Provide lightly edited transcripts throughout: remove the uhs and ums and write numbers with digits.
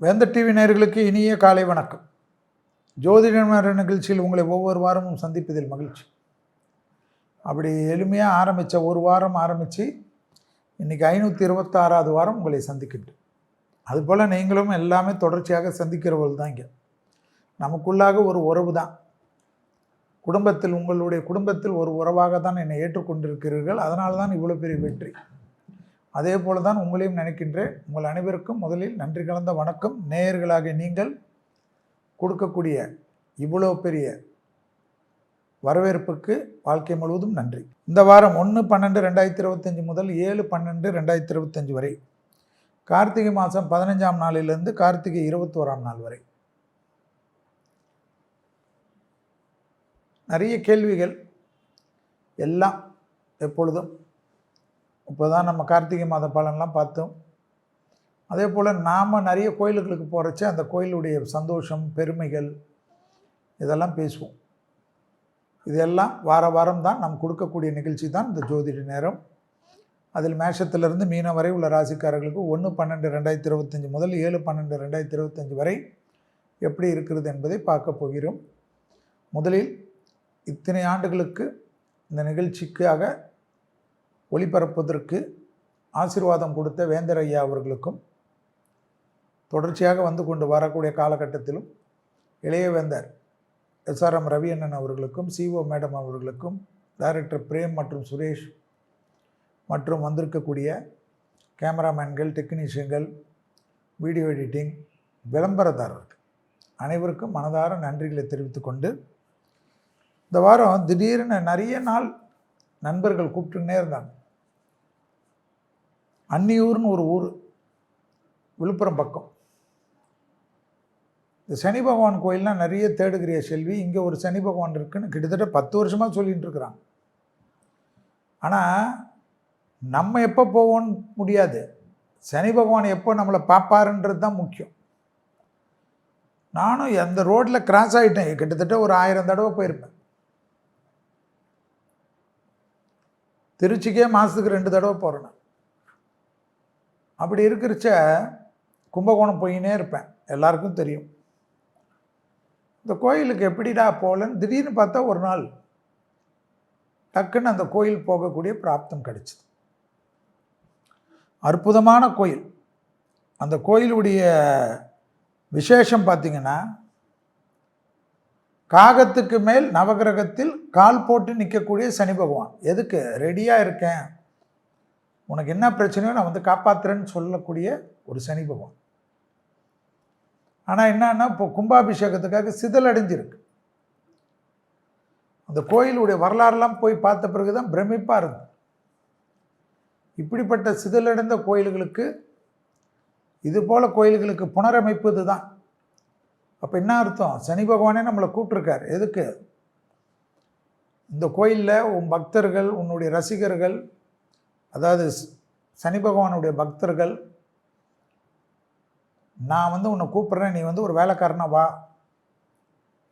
வேந்தர் டிவி நேயர்களுக்கு இனிய காலை வணக்கம். ஜோதிட நிகழ்ச்சியில் உங்களை ஒவ்வொரு வாரமும் சந்திப்பதில் மகிழ்ச்சி. அப்படி எளிமையாக ஆரம்பித்த ஒரு வாரம் ஆரம்பித்து இன்றைக்கி 526வது வாரம் உங்களை சந்திக்கின்றேன். அதுபோல் நீங்களும் எல்லாமே தொடர்ச்சியாக சந்திக்கிறவர்கள் தான். இங்கே நமக்குள்ளாக ஒரு உறவு தான். குடும்பத்தில் உங்களுடைய குடும்பத்தில் ஒரு உறவாக தான் என்னை ஏற்றுக்கொண்டிருக்கிறீர்கள். அதனால தான் இவ்வளோ பெரிய வெற்றி. அதே போல தான் உங்களையும் நினைக்கின்றேன். உங்கள் அனைவருக்கும் முதலில் நன்றி கலந்த வணக்கம். நேயர்களாக நீங்கள் கொடுக்கக்கூடிய இவ்வளோ பெரிய வரவேற்புக்கு வாழ்க்கை முழுவதும் நன்றி. இந்த வாரம் 1/12/2025 முதல் 7/12/2025 வரை, கார்த்திகை மாதம் 15ஆம் நாளிலிருந்து கார்த்திகை 21ஆம் நாள் வரை நிறைய கேள்விகள் எல்லாம் எப்பொழுதும். இப்போ தான் நம்ம கார்த்திகை மாத பலன்லாம் பார்த்தோம். அதே போல் நாம் நிறைய கோயில்களுக்கு போகிறச்ச அந்த கோயிலுடைய சந்தோஷம், பெருமைகள் இதெல்லாம் பேசுவோம். இதெல்லாம் வாரம் தான் நாம் கொடுக்கக்கூடிய நிகழ்ச்சி தான் இந்த ஜோதிட நேரம். அதில் மேஷத்திலிருந்து மீனம் வரை உள்ள ராசிக்காரர்களுக்கு 1/12/2025 முதல் 7/12/2025 வரை எப்படி இருக்கிறது என்பதை பார்க்க போகிறோம். முதலில் இத்தனை ஆண்டுகளுக்கு இந்த நிகழ்ச்சிக்காக ஒளிபரப்புவதற்கு ஆசீர்வாதம் கொடுத்த வேந்தர் ஐயா அவர்களுக்கும், தொடர்ச்சியாக வந்து கொண்டு வரக்கூடிய காலகட்டத்திலும் இளைய வேந்தர் SRM ரவி அண்ணன் அவர்களுக்கும், CO மேடம் அவர்களுக்கும், டைரக்டர் பிரேம் மற்றும் சுரேஷ் மற்றும் வந்திருக்கக்கூடிய கேமராமேன்கள், டெக்னீஷியன்கள், வீடியோ எடிட்டிங், விளம்பரதாரர்கள் அனைவருக்கும் மனதார நன்றிகளை தெரிவித்துக்கொண்டு, இந்த வாரம் திடீர்னு நிறைய நாள் நண்பர்கள் கூப்பிட்டுன்னே இருந்தாங்க. அன்னியூர்னு ஒரு ஊர், விழுப்புரம் பக்கம். இந்த சனி பகவான் கோயில்லாம் நிறைய தேடுகிறிய செல்வி, இங்கே ஒரு சனி பகவான் இருக்குன்னு கிட்டத்தட்ட 10 வருஷமாக சொல்லிகிட்டு இருக்கிறாங்க. ஆனால் நம்ம எப்போ போவோன்னு முடியாது, சனி பகவான் எப்போ நம்மளை பார்ப்பாருன்றது தான் முக்கியம். நானும் அந்த ரோட்டில் கிராஸ் ஆகிட்டேன், கிட்டத்தட்ட ஒரு 1000 தடவை போயிருப்பேன். திருச்சிக்கே மாதத்துக்கு 2 தடவை போகிறேன். அப்படி இருக்கிறச்ச கும்பகோணம் போயினே இருப்பேன், எல்லாருக்கும் தெரியும். இந்த கோயிலுக்கு எப்படிடா போகலன்னு திடீர்னு பார்த்தா ஒரு நாள் டக்குன்னு அந்த கோயில் போகக்கூடிய பிராப்தம் கிடைச்சிது. அற்புதமான கோயில். அந்த கோயிலுடைய விசேஷம் பார்த்திங்கன்னா, காகத்துக்கு மேல் நவகிரகத்தில் கால் போட்டு நிற்கக்கூடிய சனி பகவான். எதுக்கு? ரெடியாக இருக்கேன், உனக்கு என்ன பிரச்சனையோ நான் வந்து காப்பாற்றுறேன்னு சொல்லக்கூடிய ஒரு சனி பகவான். ஆனால் என்னன்னா, இப்போ கும்பாபிஷேகத்துக்காக சிதலடைஞ்சிருக்கு. அந்த கோயிலுடைய வரலாறுலாம் போய் பார்த்த பிறகு தான் பிரமிப்பாக இருந்தது. இப்படிப்பட்ட சிதலடைந்த கோயில்களுக்கு, இதுபோல் கோயில்களுக்கு புனரமைப்பு இது தான். அப்போ என்ன அர்த்தம்? சனி பகவானே நம்மளை கூப்பிட்ருக்கார். எதுக்கு? இந்த கோயிலில் உன் பக்தர்கள், உன்னுடைய ரசிகர்கள், அதாவது சனி பகவானுடைய பக்தர்கள், நான் வந்து உன்னை கூப்பிட்றேன், நீ வந்து ஒரு வேலைக்காரனா வா,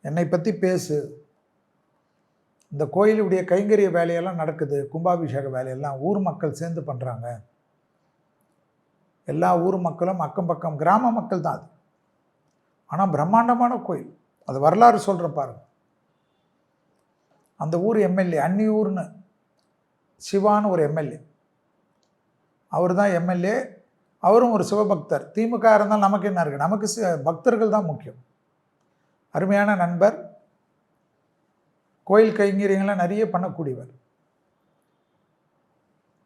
என்னை பற்றி பேசு. இந்த கோயிலுடைய கைங்கரிய வேலையெல்லாம் நடக்குது, கும்பாபிஷேக வேலையெல்லாம் ஊர் மக்கள் சேர்ந்து பண்ணுறாங்க. எல்லா ஊர் மக்களும் அக்கம் பக்கம் கிராம மக்கள் தான் அது. ஆனால் பிரம்மாண்டமான கோயில். அது வரலாறு சொல்கிற பாருங்க. அந்த ஊர் எம்எல்ஏ, அன்னியூர்னு சிவான்னு ஒரு எம்எல்ஏ, அவர் தான் எம்எல்ஏ. அவரும் ஒரு சிவபக்தர். திமுக இருந்தால் நமக்கு என்ன இருக்குது, நமக்கு பக்தர்கள் தான் முக்கியம். அருமையான நண்பர், கோயில் கைங்கரியங்கள்லாம் நிறைய பண்ணக்கூடியவர்.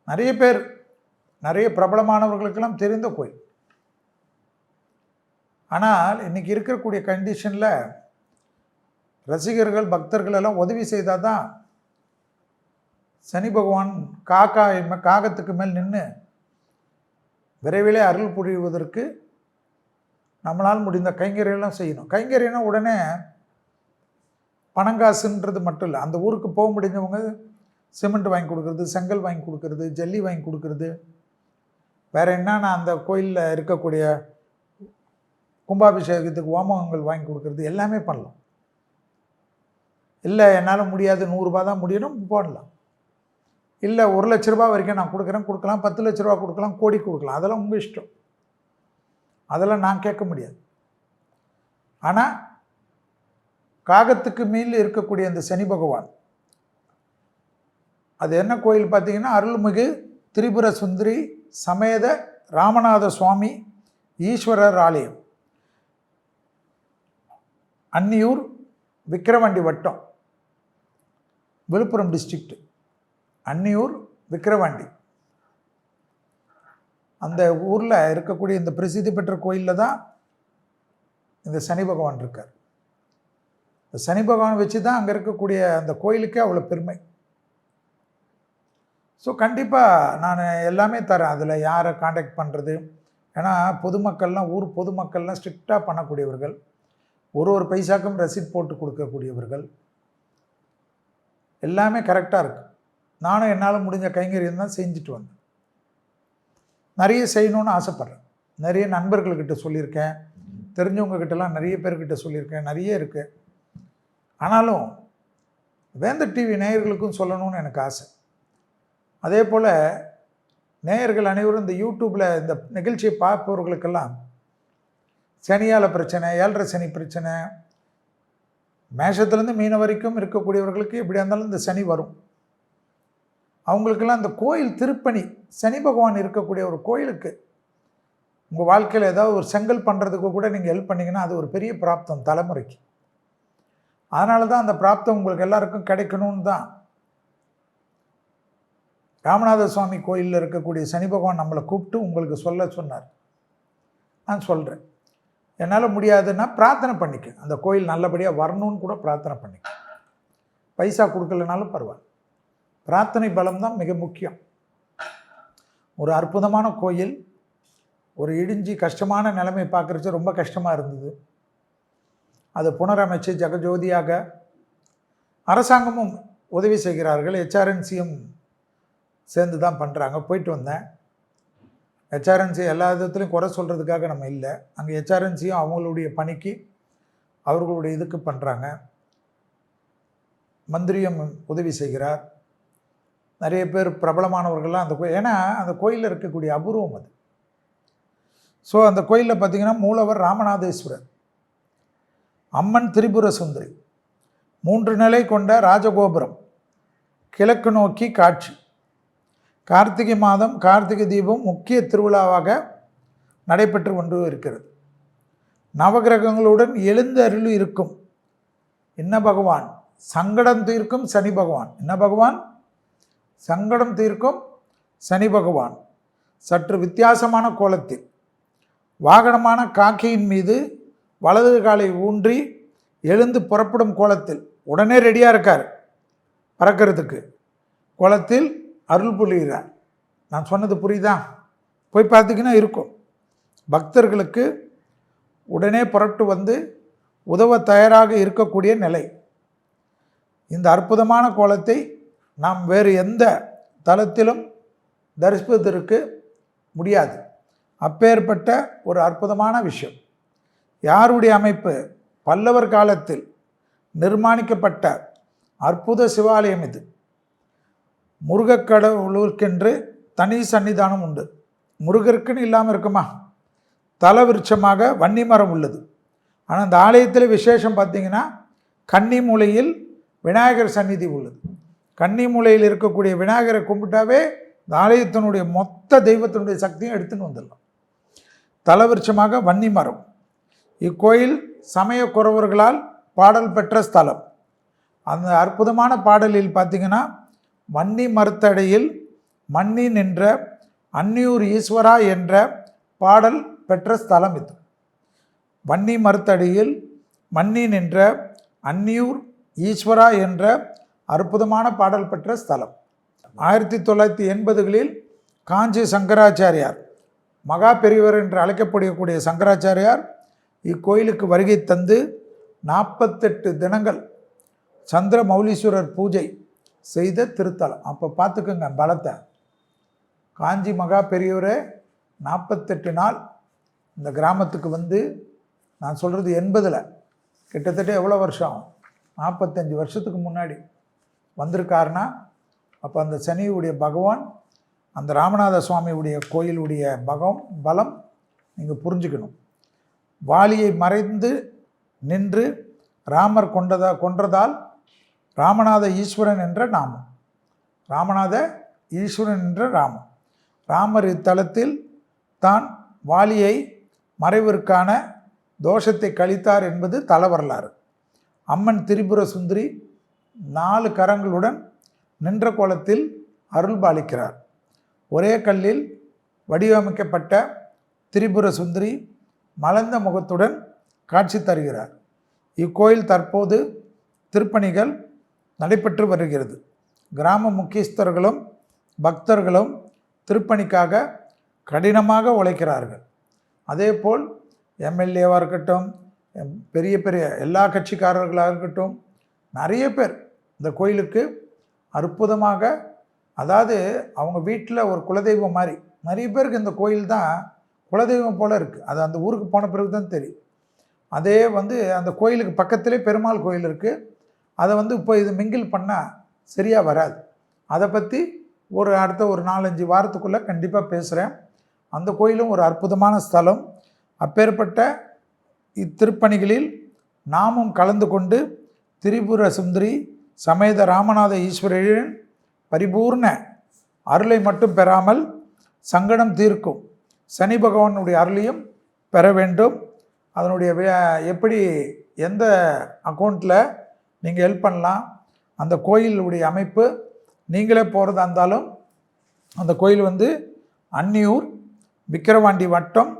நிறைய பேர், நிறைய பிரபலமானவர்களுக்கெல்லாம் தெரிந்த கோயில். ஆனால் இன்றைக்கி இருக்கக்கூடிய கண்டிஷனில் ரசிகர்கள், பக்தர்கள் எல்லாம் உதவி செய்தால் தான் சனி பகவான் காகத்துக்கு மேல் நின்று விரைவிலே அருள் புரிவதற்கு நம்மளால் முடிந்த கைங்கரியெல்லாம் செய்யணும். கைங்கரியம்னா உடனே பணங்காசுன்றது மட்டும் இல்லை. அந்த ஊருக்கு போக முடிஞ்சவங்க சிமெண்ட் வாங்கி கொடுக்குறது, செங்கல் வாங்கி கொடுக்குறது, ஜல்லி வாங்கி கொடுக்குறது, வேறு என்னன்னா அந்த கோயிலில் இருக்கக்கூடிய கும்பாபிஷேகத்துக்கு ஓமங்கள் வாங்கி கொடுக்குறது, எல்லாமே பண்ணலாம். இல்லை என்னால் முடியாது, 100 ரூபா தான் முடியணும், போடலாம். இல்லை 1 லட்ச ரூபா வரைக்கும் நான் கொடுக்குறேன், கொடுக்கலாம். 10 லட்ச ரூபா கொடுக்கலாம், கோடி கொடுக்கலாம், அதெல்லாம் உங்கள் இஷ்டம். அதெல்லாம் நான் கேட்க முடியாது. ஆனால் காகத்துக்கு மேல் இருக்கக்கூடிய அந்த சனி பகவான், அது என்ன கோயில் பார்த்தீங்கன்னா, அருள்மிகு திரிபுர சுந்தரி சமேத ராமநாத சுவாமி ஈஸ்வரர் ஆலயம், அன்னியூர், விக்கிரவாண்டி வட்டம், விழுப்புரம் டிஸ்ட்ரிக்ட். அன்னியூர், விக்கிரவாண்டி, அந்த ஊரில் இருக்கக்கூடிய இந்த பிரசித்தி பெற்ற கோயிலில் தான் இந்த சனி பகவான் இருக்கார். இந்த சனி பகவான் வச்சு தான் அங்கே இருக்கக்கூடிய அந்த கோயிலுக்கே அவ்வளோ பெருமை. ஸோ கண்டிப்பாக நான் எல்லாமே தரேன். அதில் யாரை காண்டாக்ட் பண்ணுறது, ஏன்னா பொதுமக்கள்லாம், ஊர் பொதுமக்கள்லாம் ஸ்ட்ரிக்டாக பண்ணக்கூடியவர்கள், ஒரு பைசாக்கும் ரசீட் போட்டு கொடுக்கக்கூடியவர்கள், எல்லாமே கரெக்டாக இருக்குது. நானும் என்னால் முடிஞ்ச கைங்கரியம் தான் செஞ்சுட்டு வந்தேன். நிறைய செய்யணுன்னு ஆசைப்பட்றேன். நிறைய நண்பர்கள்கிட்ட சொல்லியிருக்கேன், தெரிஞ்சவங்கக்கிட்டலாம் நிறைய பேர்கிட்ட சொல்லியிருக்கேன், நிறைய இருக்குது. ஆனாலும் வேந்தர் டிவி நேயர்களுக்கும் சொல்லணும்னு எனக்கு ஆசை. அதே போல் நேயர்கள் அனைவரும் இந்த யூடியூப்பில் இந்த நிகழ்ச்சியை பார்ப்பவர்களுக்கெல்லாம் சனியால் பிரச்சனை, 7.5 சனி பிரச்சனை, மேஷத்துலேருந்து மீன வரைக்கும் இருக்கக்கூடியவர்களுக்கு எப்படியா இருந்தாலும் இந்த சனி வரும். அவங்களுக்கெல்லாம் இந்த கோயில் திருப்பணி, சனி பகவான் இருக்கக்கூடிய ஒரு கோயிலுக்கு உங்கள் வாழ்க்கையில் ஏதாவது ஒரு செங்கல் பண்ணுறதுக்கு கூட நீங்கள் ஹெல்ப் பண்ணிங்கன்னா அது ஒரு பெரிய பிராப்தம் தலைமுறைக்கு. அதனால தான் அந்த பிராப்தம் உங்களுக்கு எல்லாருக்கும் கிடைக்கணும்னு தான் ராமநாத சுவாமி கோயிலில் இருக்கக்கூடிய சனி பகவான் நம்மளை கூப்பிட்டு உங்களுக்கு சொல்ல சொன்னார். நான் சொல்கிறேன், என்னால் முடியாதுன்னா பிரார்த்தனை பண்ணிக்க, அந்த கோயில் நல்லபடியாக வரணும்னு கூட பிரார்த்தனை பண்ணிக்க. பைசா கொடுக்கலனாலும் பரவாயில்ல, பிரார்த்தனை பலம் தான் மிக முக்கியம். ஒரு அற்புதமான கோயில், ஒரு இடிஞ்சி கஷ்டமான நிலைமை பார்க்குறச்சு ரொம்ப கஷ்டமாக இருந்தது. அதை புனரமைச்சு ஜெகஜோதியாக அரசாங்கமும் உதவி செய்கிறார்கள், ஹெச்ஆர்என்சியும் சேர்ந்து தான் பண்ணுறாங்க. போயிட்டு வந்தேன். ஹெச்ஆர்என்சி எல்லா விதத்துலையும் குறை சொல்கிறதுக்காக நம்ம இல்லை, அங்கே ஹெச்ஆர்என்சியும் அவங்களுடைய பணிக்கு அவர்களுடைய இதுக்கு பண்ணுறாங்க. மந்திரியும் உதவி செய்கிறார். நிறைய பேர் பிரபலமானவர்கள்லாம் அந்த கோயில், ஏன்னா அந்த கோயிலில் இருக்கக்கூடிய அபூர்வம் அது. ஸோ அந்த கோயிலில் பார்த்திங்கன்னா மூலவர் ராமநாதேஸ்வரர், அம்மன் திரிபுர சுந்தரி, 3 நிலை கொண்ட ராஜகோபுரம், கிழக்கு நோக்கி காட்சி. கார்த்திகை மாதம் கார்த்திகை தீபம் முக்கிய திருவிழாவாக நடைபெற்று கொண்டு இருக்கிறது. நவகிரகங்களுடன் எழுந்து அருள் இருக்கும் என்ன பகவான், சங்கடம் தீர்க்கும் சனி பகவான். என்ன பகவான்? சங்கடம் தீர்க்கும் சனி பகவான். சற்று வித்தியாசமான கோலத்தில் வாகனமான காக்கையின் மீது வலது காலை ஊன்றி எழுந்து புறப்படும் கோலத்தில், உடனே ரெடியாக இருக்கார் பறக்கிறதுக்கு, கோலத்தில் அருள் புரிகிறார். நான் சொன்னது புரியுதா? போய் பார்த்திங்கன்னா இருக்கும். பக்தர்களுக்கு உடனே புறப்பட்டு வந்து உதவ தயாராக இருக்கக்கூடிய நிலை. இந்த அற்புதமான கோலத்தை நாம் வேறு எந்த தலத்திலும் தரிசிப்பதற்கு முடியாது. அப்பேற்பட்ட ஒரு அற்புதமான விஷயம். யாருடைய அமைப்பு? பல்லவர் காலத்தில் நிர்மாணிக்கப்பட்ட அற்புத சிவாலயம் இது. முருகக்கடவுளுக்கென்று தனி சன்னிதானம் உண்டு. முருகருக்குன்னு இல்லாமல் இருக்குமா? தலவிருட்சமாக வன்னி மரம் உள்ளது. ஆனால் அந்த ஆலயத்தில் விசேஷம் பார்த்திங்கன்னா, கன்னி மூலையில் விநாயகர் சந்நிதி உள்ளது. கன்னி மூலையில் இருக்கக்கூடிய விநாயகரை கும்பிட்டாவே இந்த ஆலயத்தினுடைய மொத்த தெய்வத்தினுடைய சக்தியும் எடுத்துன்னு வந்துடலாம். தலவிருட்சமாக வன்னி மரம். இக்கோயில் சமய குறவர்களால் பாடல் பெற்ற ஸ்தலம். அந்த அற்புதமான பாடலில் பார்த்திங்கன்னா, வன்னி மரத்தடியில் மன்னி நின்ற அன்னியூர் ஈஸ்வரா என்ற பாடல் பெற்ற ஸ்தலம் இது. வன்னி மரத்தடியில் மன்னி நின்ற அன்னியூர் ஈஸ்வரா என்ற அற்புதமான பாடல் பெற்ற ஸ்தலம். 1980களில் காஞ்சி சங்கராச்சாரியார், மகா பெரியவர் என்று அழைக்கப்படக்கூடிய சங்கராச்சாரியார் இக்கோயிலுக்கு வருகை தந்து 48 தினங்கள் சந்திர மௌலீஸ்வரர் பூஜை செய்த திருத்தலம். அப்போ பார்த்துக்குங்க பலத்தை. காஞ்சி மகா பெரியவரே 48 நாள் இந்த கிராமத்துக்கு வந்து, நான் சொல்கிறது 80ல், கிட்டத்தட்ட எவ்வளோ வருஷம், 45 வருஷத்துக்கு முன்னாடி வந்திருக்காருன்னா, அப்போ அந்த சனியுடைய பகவான், அந்த ராமநாத சுவாமியுடைய கோயிலுடைய பலம் நீங்கள் புரிஞ்சுக்கணும். வாலியை மறைந்து நின்று ராமர் கொன்றதால் ராமநாத ஈஸ்வரன் என்ற நாமம். ராமநாத ஈஸ்வரன் என்ற ராமம். ராமர் இத்தலத்தில் தான் வாலியை மறைவிற்கான தோஷத்தை கழித்தார் என்பது தல வரலாறு. அம்மன் திரிபுர சுந்தரி 4 கரங்களுடன் நின்ற கோலத்தில் அருள்பாலிக்கிறார். ஒரே கல்லில் வடிவமைக்கப்பட்ட திரிபுர சுந்தரி மலர்ந்த முகத்துடன் காட்சி தருகிறார். இக்கோயில் தற்போது திருப்பணிகள் நடைபெற்று வருகிறது. கிராம முக்கியஸ்தர்களும் பக்தர்களும் திருப்பணிக்காக கடினமாக உழைக்கிறார்கள். அதேபோல் எம்எல்ஏவாக இருக்கட்டும், பெரிய பெரிய எல்லா கட்சிக்காரர்களாக இருக்கட்டும், நிறைய பேர் இந்த கோயிலுக்கு அற்புதமாக, அதாவது அவங்க வீட்டில் ஒரு குலதெய்வம் மாதிரி, நிறைய பேருக்கு இந்த கோயில் தான் குலதெய்வம் போல் இருக்குது. அது அந்த ஊருக்கு போன பிறகு தான் தெரியும். அதே அந்த கோயிலுக்கு பக்கத்திலே பெருமாள் கோயில் இருக்குது. அதை இப்போ இது மிங்கிள் பண்ணால் சரியாக வராது. அதை பற்றி அடுத்த ஒரு 4-5 வாரத்துக்குள்ளே கண்டிப்பாக பேசுகிறேன். அந்த கோயிலும் ஒரு அற்புதமான ஸ்தலம். அப்பேற்பட்ட இத்திருப்பணிகளில் நாமும் கலந்து கொண்டு திரிபுர சுந்தரி சமேத ராமநாத ஈஸ்வரரின் பரிபூர்ண அருளை மட்டும் பெறாமல் சங்கடம் தீர்க்கும் சனி பகவானுடைய அருளையும் பெற வேண்டும். அதனுடைய எப்படி எந்த அக்கௌண்ட்டில் நீங்கள் ஹெல்ப் பண்ணலாம், அந்த கோயிலுடைய அமைப்பு நீங்களே போகிறதா இருந்தாலும், அந்த கோயில் அன்னியூர் விக்கிரவாண்டி வட்டம்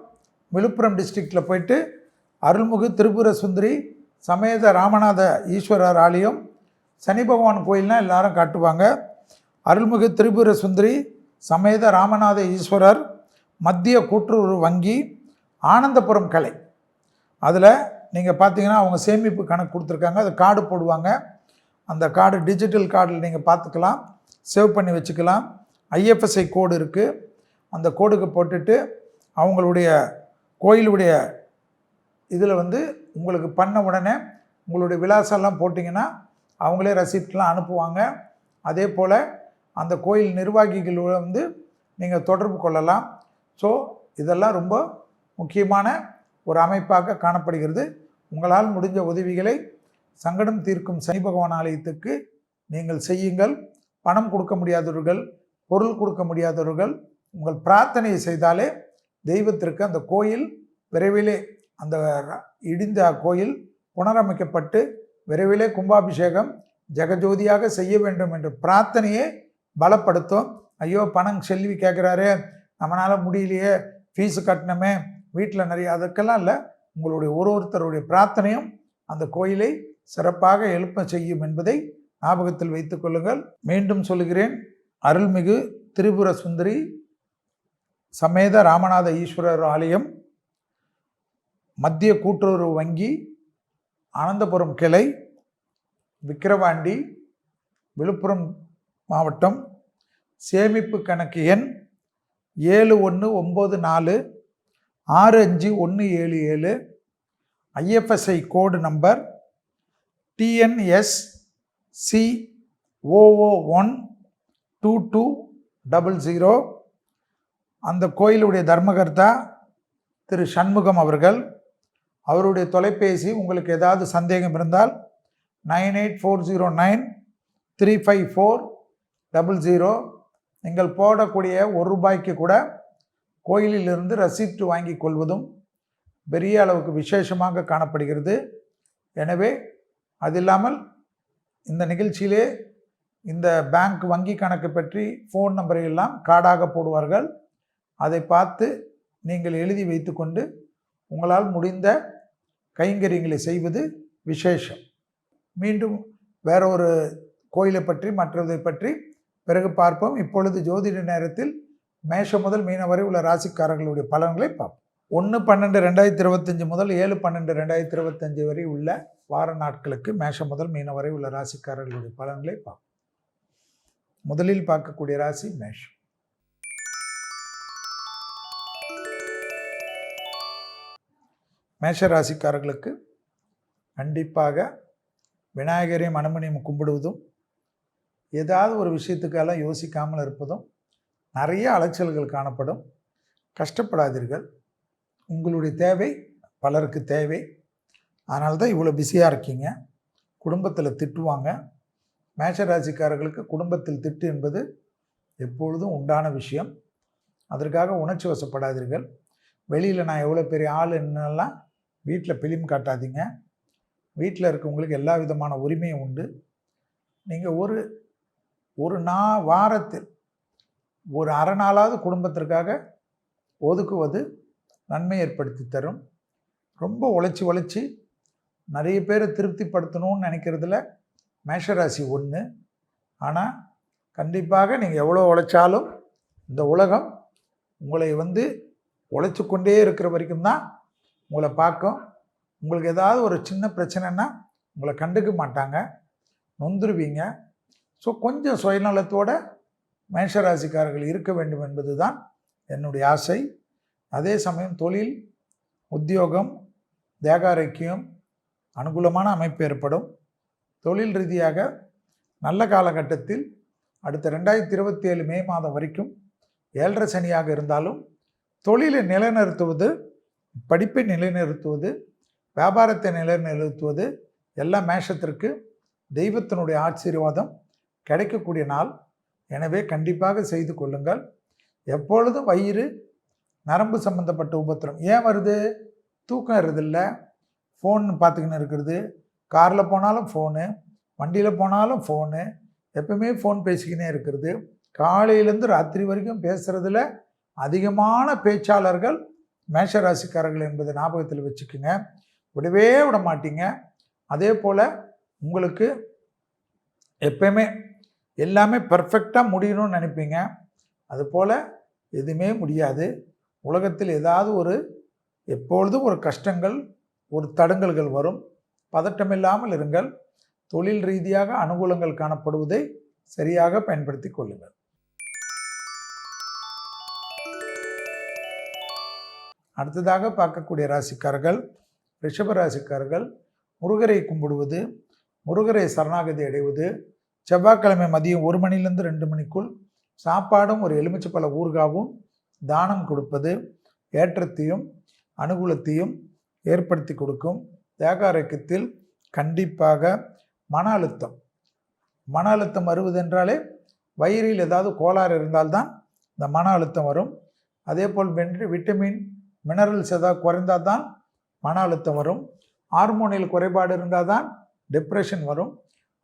விழுப்புரம் டிஸ்ட்ரிக்டில் போயிட்டு அருள்மிகு திரிபுர சுந்தரி சமேத ராமநாத ஈஸ்வரர் ஆலயம், சனி பகவான் கோயில்னால் எல்லாரும் காட்டுவாங்க. அருள்மிகு திரிபுர சுந்தரி சமேத ராமநாத ஈஸ்வரர் மத்திய கூட்டுறவு வங்கி ஆனந்தபுரம் கலை, அதில் நீங்கள் பார்த்தீங்கன்னா அவங்க சேமிப்பு கணக்கு கொடுத்துருக்காங்க. அது கார்டு போடுவாங்க. அந்த கார்டு டிஜிட்டல் கார்டில் நீங்கள் பார்த்துக்கலாம், சேவ் பண்ணி வச்சுக்கலாம். ஐஎஃப்எஸ்ஐ கோடு இருக்குது. அந்த கோடுக்கு போட்டுட்டு அவங்களுடைய கோயிலுடைய இதில் உங்களுக்கு பண்ண உடனே உங்களுடைய விலாசம்லாம் போட்டிங்கன்னா அவங்களே ரசீப்ட்லாம் அனுப்புவாங்க. அதே போல் அந்த கோயில் நிர்வாகிகளோட நீங்கள் தொடர்பு கொள்ளலாம். ஸோ இதெல்லாம் ரொம்ப முக்கியமான ஒரு அமைப்பாக காணப்படுகிறது. உங்களால் முடிஞ்ச உதவிகளை சங்கடம் தீர்க்கும் சனி பகவான் ஆலயத்துக்கு நீங்கள் செய்யுங்கள். பணம் கொடுக்க முடியாதவர்கள், பொருள் கொடுக்க முடியாதவர்கள், உங்கள் பிரார்த்தனையை செய்தாலே தெய்வத்திற்கு அந்த கோயில் விரைவிலே, அந்த இடிந்த கோயில் புனரமைக்கப்பட்டு விரைவிலே கும்பாபிஷேகம் ஜெகஜோதியாக செய்ய வேண்டும் என்ற பிரார்த்தனையை பலப்படுத்தும். ஐயோ பணம் செல்வி கேட்குறாரு, நம்மளால் முடியலையே, ஃபீஸு கட்டணமே, வீட்டில் நிறைய, அதுக்கெல்லாம் இல்லை. உங்களுடைய ஒருத்தருடைய பிரார்த்தனையும் அந்த கோயிலை சிறப்பாக எழுப்ப செய்யும் என்பதை ஞாபகத்தில் வைத்துக் கொள்ளுங்கள். மீண்டும் சொல்லுகிறேன், அருள்மிகு திரிபுர சுந்தரி சமேத ராமநாத ஈஸ்வரர் ஆலயம், மத்திய கூட்டுறவு வங்கி ஆனந்தபுரம் கிளை, விக்கிரவாண்டி, விழுப்புரம் மாவட்டம். சேமிப்பு கணக்கு எண் 71946517. ஐஎஃப்எஸ்ஐ கோடு நம்பர் TNSCOO12200. அந்த கோயிலுடைய தர்மகர்த்தா திரு சண்முகம் அவர்கள். அவருடைய தொலைபேசி, உங்களுக்கு ஏதாவது சந்தேகம் இருந்தால் 9840935400. நீங்கள் போடக்கூடிய ₹1 கூட கோயிலிலிருந்து ரசீப்ட் வாங்கி கொள்வதும் பெரிய அளவுக்கு விசேஷமாக காணப்படுகிறது. எனவே அது இல்லாமல் இந்த நிகழ்ச்சியிலே இந்த பேங்க் வங்கி கணக்கு பற்றி ஃபோன் நம்பரை எல்லாம் கார்டாக போடுவார்கள். அதை பார்த்து நீங்கள் எழுதி வைத்துக்கொண்டு உங்களால் முடிந்த கைங்கரியங்களை செய்வது விசேஷம். மீண்டும் வேற ஒரு கோயிலை பற்றி மற்றதை பற்றி பிறகு பார்ப்போம். இப்பொழுது ஜோதிட நேரத்தில் மேஷம் முதல் மீனம் வரை உள்ள ராசிக்காரர்களுடைய பலன்களை பார்ப்போம். 1/12/2025 முதல் 7/12/2025 வரை உள்ள வார நாட்களுக்கு மேஷம் முதல் மீனம் வரை உள்ள ராசிக்காரர்களுடைய பலன்களை பார்ப்போம். முதலில் பார்க்கக்கூடிய ராசி மேஷம். மேஷ ராசிக்காரர்களுக்கு கண்டிப்பாக விநாயகரையும் அனுமனையும் கும்பிடுவதும், ஏதாவது ஒரு விஷயத்துக்கெல்லாம் யோசிக்காமல் இருப்பதும், நிறைய அலைச்சல்கள் காணப்படும். கஷ்டப்படாதீர்கள். உங்களுடைய தேவை பலருக்கு தேவை. அதனால தான் இவ்வளோ பிஸியாக இருக்கீங்க. குடும்பத்தில் திட்டுவாங்க. மேஷராசிக்காரர்களுக்கு குடும்பத்தில் திட்டு என்பது எப்பொழுதும் உண்டான விஷயம். அதற்காக உணர்ச்சி வசப்படாதீர்கள். வெளியில் நான் எவ்வளோ பெரிய ஆள் என்னெல்லாம் வீட்டில் பிலிம் காட்டாதீங்க. வீட்டில் இருக்கவங்களுக்கு எல்லா விதமான உரிமையும் உண்டு. நீங்கள் ஒரு வாரத்தில் ஒரு அரை நாளாவது குடும்பத்திற்காக ஒதுக்குவது நன்மை ஏற்படுத்தி தரும். ரொம்ப உழைச்சி நிறைய பேரை திருப்திப்படுத்தணும்னு நினைக்கிறதுல மேஷராசி ஒன்று. ஆனால் கண்டிப்பாக நீங்கள் எவ்வளோ உழைச்சாலும் இந்த உலகம் உங்களை உழைச்சி கொண்டே இருக்கிற வரைக்கும் தான் உங்களை பார்க்கும். உங்களுக்கு ஏதாவது ஒரு சின்ன பிரச்சனைன்னா உங்களை கண்டுக்க மாட்டாங்க, நொந்துருவீங்க. ஸோ கொஞ்சம் சுயநலத்தோடு மேஷராசிக்காரர்கள் இருக்க வேண்டும் என்பது தான் என்னுடைய ஆசை. அதே சமயம் தொழில், உத்தியோகம், தேகாரோக்கியம் அனுகூலமான அமைப்பு ஏற்படும். தொழில் ரீதியாக நல்ல காலகட்டத்தில் அடுத்த 2027 மே மாதம் வரைக்கும் 7.5 சனியாக இருந்தாலும் தொழிலை நிலைநிறுத்துவது, படிப்பை நிலைநிறுத்துவது, வியாபாரத்தை நிலைநிறுத்துவது எல்லாம் மேஷத்திற்கு தெய்வத்தினுடைய ஆசீர்வாதம் கிடைக்கக்கூடிய நாள். எனவே கண்டிப்பாக செய்து கொள்ளுங்கள். எப்பொழுதும் வயிறு, நரம்பு சம்பந்தப்பட்ட உபத்திரம் ஏன் வருது? தூக்கம் வருதில்ல, ஃபோன் பார்த்துக்கின்னு இருக்கிறது, காரில் போனாலும் ஃபோனு, வண்டியில் போனாலும் ஃபோனு, எப்பவுமே ஃபோன் பேசிக்கினே இருக்கிறது. காலையிலேருந்து ராத்திரி வரைக்கும் பேசுகிறதுல அதிகமான பேச்சாளர்கள் மேஷராசிக்காரர்கள் என்பதை ஞாபகத்தில் வச்சுக்கோங்க. விடவே விட மாட்டீங்க. அதே போல் உங்களுக்கு எப்பயுமே எல்லாமே பர்ஃபெக்டாக முடியணும்னு நினைப்பீங்க. அதுபோல் எதுவுமே முடியாது. உலகத்தில் ஏதாவது எப்பொழுதும் ஒரு கஷ்டங்கள், ஒரு தடங்கல்கள் வரும். பதட்டமில்லாமல் இருங்கள். தொழில் ரீதியாக அனுகூலங்கள் காணப்படுவதை சரியாக பயன்படுத்தி கொள்ளுங்கள். அடுத்ததாக பார்க்கக்கூடிய ராசிக்காரர்கள் ரிஷப ராசிக்காரர்கள் முருகரை கும்பிடுவது, முருகரை சரணாகதி அடைவது, செவ்வாய்க்கிழமை மதியம் 1 மணிலேருந்து 2 மணிக்குள் சாப்பாடும் ஒரு எலுமிச்சைப்பழ ஊறுகாவும் தானம் கொடுப்பது ஏற்றத்தையும் அனுகூலத்தையும் ஏற்படுத்தி கொடுக்கும். தேகாரோக்கியத்தில் கண்டிப்பாக மன அழுத்தம் வருவதென்றாலே வயிறில் ஏதாவது கோளாறு இருந்தால்தான் இந்த மன அழுத்தம் வரும். அதே போல் விட்டமின், மினரல்ஸ் ஏதாவது குறைந்தால் தான் மன அழுத்தம் வரும். ஹார்மோனில் குறைபாடு இருந்தால் தான் டிப்ரெஷன் வரும்.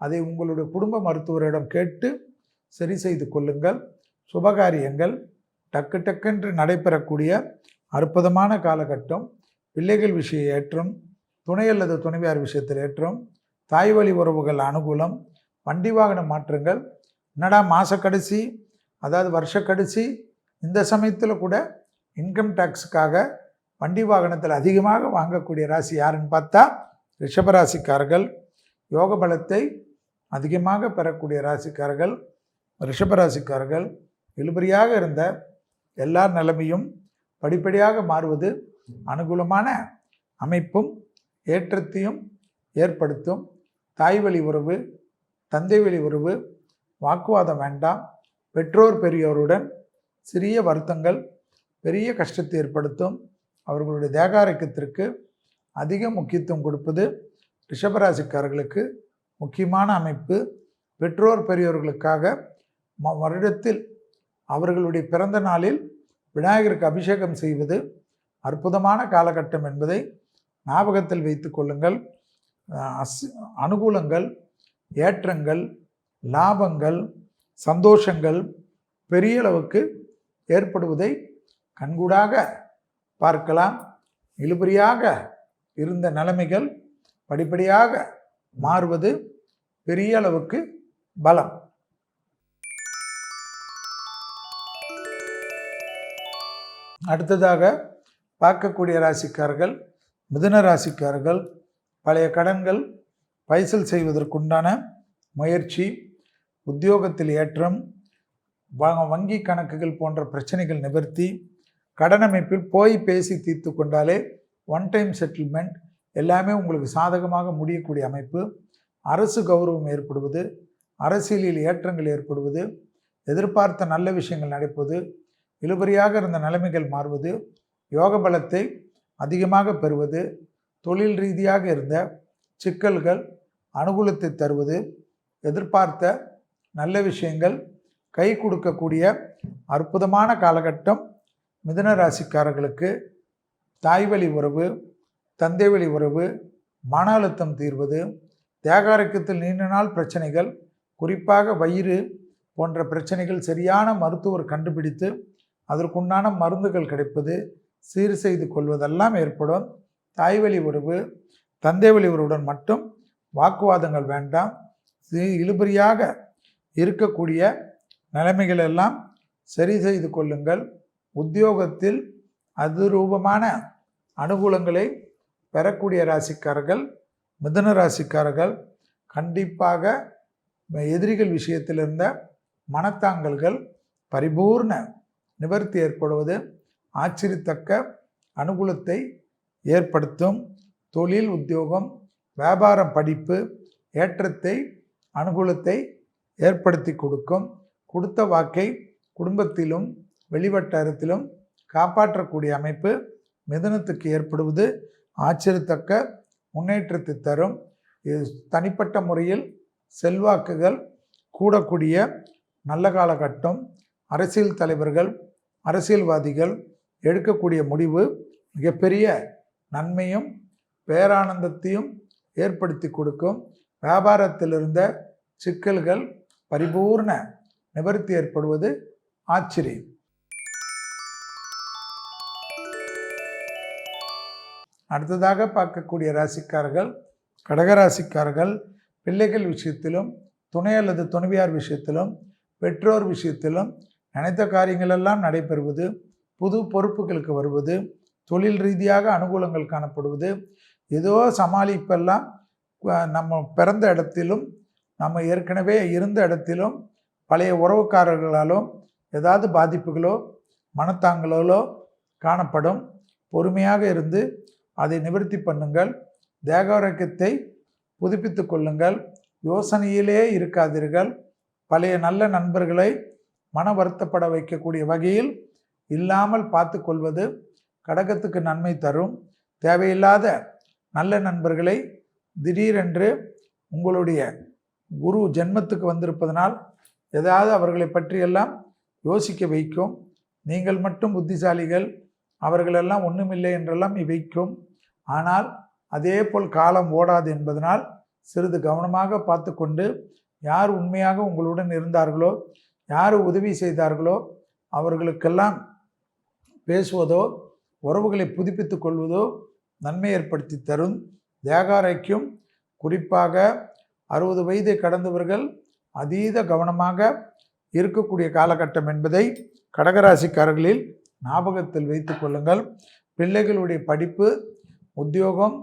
அதை உங்களுடைய குடும்ப மருத்துவரிடம் கேட்டு சரி செய்து கொள்ளுங்கள். சுபகாரியங்கள் டக்குன்று நடைபெறக்கூடிய அற்புதமான காலகட்டம். பிள்ளைகள் விஷய ஏற்றம், துணை அல்லது துணைவியார் விஷயத்தில் ஏற்றம், தாய் வழி உறவுகள் அனுகூலம், வண்டி வாகன மாற்றங்கள். என்னடா மாத கடைசி, அதாவது வருஷ கடைசி, இந்த சமயத்தில் கூட இன்கம் டேக்ஸுக்காக வண்டி வாகனத்தில் அதிகமாக வாங்கக்கூடிய ராசி யாருன்னு பார்த்தா ரிஷபராசிக்காரர்கள். யோக பலத்தை அதிகமாக பெறக்கூடிய ராசிக்காரர்கள் ரிஷபராசிக்காரர்கள். இழுபறியாக இருந்த எல்லா நிலைமையும் படிப்படியாக மாறுவது அனுகூலமான அமைப்பும் ஏற்றத்தையும் ஏற்படுத்தும். தாய் வழி உறவு, தந்தை வழி உறவு, வாக்குவாதம் வேண்டாம். பெற்றோர் பெரியோருடன் சிறிய வருத்தங்கள் பெரிய கஷ்டத்தை ஏற்படுத்தும். அவர்களுடைய தேகாரோக்கியத்திற்கு அதிக முக்கியத்துவம் கொடுப்பது ரிஷபராசிக்காரர்களுக்கு முக்கியமான அமைப்பு. பெற்றோர் பெரியோர்களுக்காக வருடத்தில் அவர்களுடைய பிறந்த நாளில் விநாயகருக்கு அபிஷேகம் செய்வது அற்புதமான காலகட்டம் என்பதை ஞாபகத்தில் வைத்து கொள்ளுங்கள். அனுகூலங்கள், ஏற்றங்கள், லாபங்கள், சந்தோஷங்கள் பெரிய அளவுக்கு ஏற்படுவதை கண்கூடாக பார்க்கலாம். இழுபறியாக இருந்த நிலைமைகள் படிப்படியாக மாறுவது பெரிய அளவுக்கு பலம். அடுத்ததாக பார்க்கக்கூடிய ராசிக்காரர்கள் மிதுன ராசிக்காரர்கள். பழைய கடன்கள் பைசல் செய்வதற்குண்டான முயற்சி, உத்தியோகத்தில் ஏற்றம், வங்கி கணக்குகள் போன்ற பிரச்சனைகள் நிவர்த்தி, கடன் அமைப்பில் போய் பேசி தீர்த்து கொண்டாலே ஒன் டைம் செட்டில்மெண்ட் எல்லாமே உங்களுக்கு சாதகமாக முடியக்கூடிய அமைப்பு. அரசு கௌரவம் ஏற்படுவது, அரசியலில் ஏற்றங்கள் ஏற்படுவது, எதிர்பார்த்த நல்ல விஷயங்கள் நடப்பது, இழுபறியாக இருந்த நிலைமைகள் மாறுவது, யோக பலத்தை அதிகமாக பெறுவது, தொழில் ரீதியாக இருந்த சிக்கல்கள் அனுகூலத்தை தருவது, எதிர்பார்த்த நல்ல விஷயங்கள் கை கொடுக்கக்கூடிய அற்புதமான காலகட்டம். மிதுன ராசிக்காரர்களுக்கு தாய்வழி உறவு, தந்தை வழி உறவு, மன அழுத்தம் தீர்வது, தேகாரக்கத்தில் நீண்ட நாள் பிரச்சனைகள், குறிப்பாக வயிறு போன்ற பிரச்சனைகள் சரியான மருத்துவர் கண்டுபிடித்து அதற்குண்டான மருந்துகள் கிடைப்பது, சீர் செய்து கொள்வதெல்லாம் ஏற்படும். தாய்வழி உறவு, தந்தை வழி உறவுடன் மட்டும் வாக்குவாதங்கள் வேண்டாம். இழுபறியாக இருக்கக்கூடிய நிலைமைகள் எல்லாம் சரி செய்து கொள்ளுங்கள். உத்தியோகத்தில் அதுரூபமான அனுகூலங்களை பெறக்கூடிய ராசிக்காரர்கள் மிதுன ராசிக்காரர்கள் கண்டிப்பாக எதிரிகள் விஷயத்தில் இருந்த மனத்தாங்கல்கள் பரிபூர்ண நிவர்த்தி ஏற்படுவது ஆச்சரியத்தக்க அனுகூலத்தை ஏற்படுத்தும். தொழில், உத்தியோகம், வியாபாரம், படிப்பு ஏற்றத்தை, அனுகூலத்தை ஏற்படுத்தி கொடுக்கும். கொடுத்த வாக்கை குடும்பத்திலும் வெளிவட்டாரத்திலும் காப்பாற்றக்கூடிய அமைப்பு மிதுனத்துக்கு ஏற்படுவது ஆச்சரியத்தக்க முன்னேற்றத்தை தரும். இது தனிப்பட்ட முறையில் செல்வாக்குகள் கூடக்கூடிய நல்ல காலகட்டம். அரசியல் தலைவர்கள், அரசியல்வாதிகள் எடுக்கக்கூடிய முடிவு மிகப்பெரிய நன்மையும் பேரானந்தத்தையும் ஏற்படுத்தி கொடுக்கும். வியாபாரத்தில் இருந்த சிக்கல்கள் பரிபூர்ண நிவர்த்தி ஏற்படுவது ஆச்சரியம். அடுத்ததாக பார்க்கக்கூடிய ராசிக்காரர்கள் கடகராசிக்காரர்கள் பிள்ளைகள் விஷயத்திலும், துணை அல்லது துணைவியார் விஷயத்திலும், பெற்றோர் விஷயத்திலும் நினைத்த காரியங்களெல்லாம் நடைபெறுவது, புது பொறுப்புகளுக்கு வருவது, தொழில் ரீதியாக அனுகூலங்கள் காணப்படுவது, ஏதோ சமாளிப்பெல்லாம் நம்ம பிறந்த இடத்திலும் நம்ம ஏற்கனவே இருந்த இடத்திலும் பழைய உறவுக்காரர்களாலும் ஏதாவது பாதிப்புகளோ மனத்தாங்களோ காணப்படும். பொறுமையாக இருந்து அதை நிவர்த்தி பண்ணுங்கள். தேகாரோக்கியத்தை புதுப்பித்து கொள்ளுங்கள். யோசனையிலே இருக்காதீர்கள். பழைய நல்ல நண்பர்களை மன வருத்தப்பட வைக்கக்கூடிய வகையில் இல்லாமல் பார்த்து கொள்வது கடகத்துக்கு நன்மை தரும். தேவையில்லாத நல்ல நண்பர்களை திடீரென்று உங்களுடைய குரு ஜென்மத்துக்கு வந்திருப்பதனால் ஏதாவது அவர்களை பற்றியெல்லாம் யோசிக்க வைக்கும். நீங்கள் மட்டும் புத்திசாலிகள், அவர்களெல்லாம் ஒன்றுமில்லை என்றெல்லாம் வைக்கும். ஆனால் அதே போல் காலம் ஓடாது என்பதனால் சிறிது கவனமாக பார்த்து கொண்டு யார் உண்மையாக உங்களுடன் இருந்தார்களோ, யார் உதவி செய்தார்களோ அவர்களுக்கெல்லாம் பேசுவதோ உறவுகளை புதுப்பித்து கொள்வதோ நன்மை ஏற்படுத்தி தரும். தேகாரோக்கியம் குறிப்பாக 60 வயதை கடந்தவர்கள் அதீத கவனமாக இருக்கக்கூடிய காலகட்டம் என்பதை கடகராசிக்காரர்களில் ஞாபகத்தில் வைத்து கொள்ளுங்கள். பிள்ளைகளுடைய படிப்பு, உத்தியோகம்,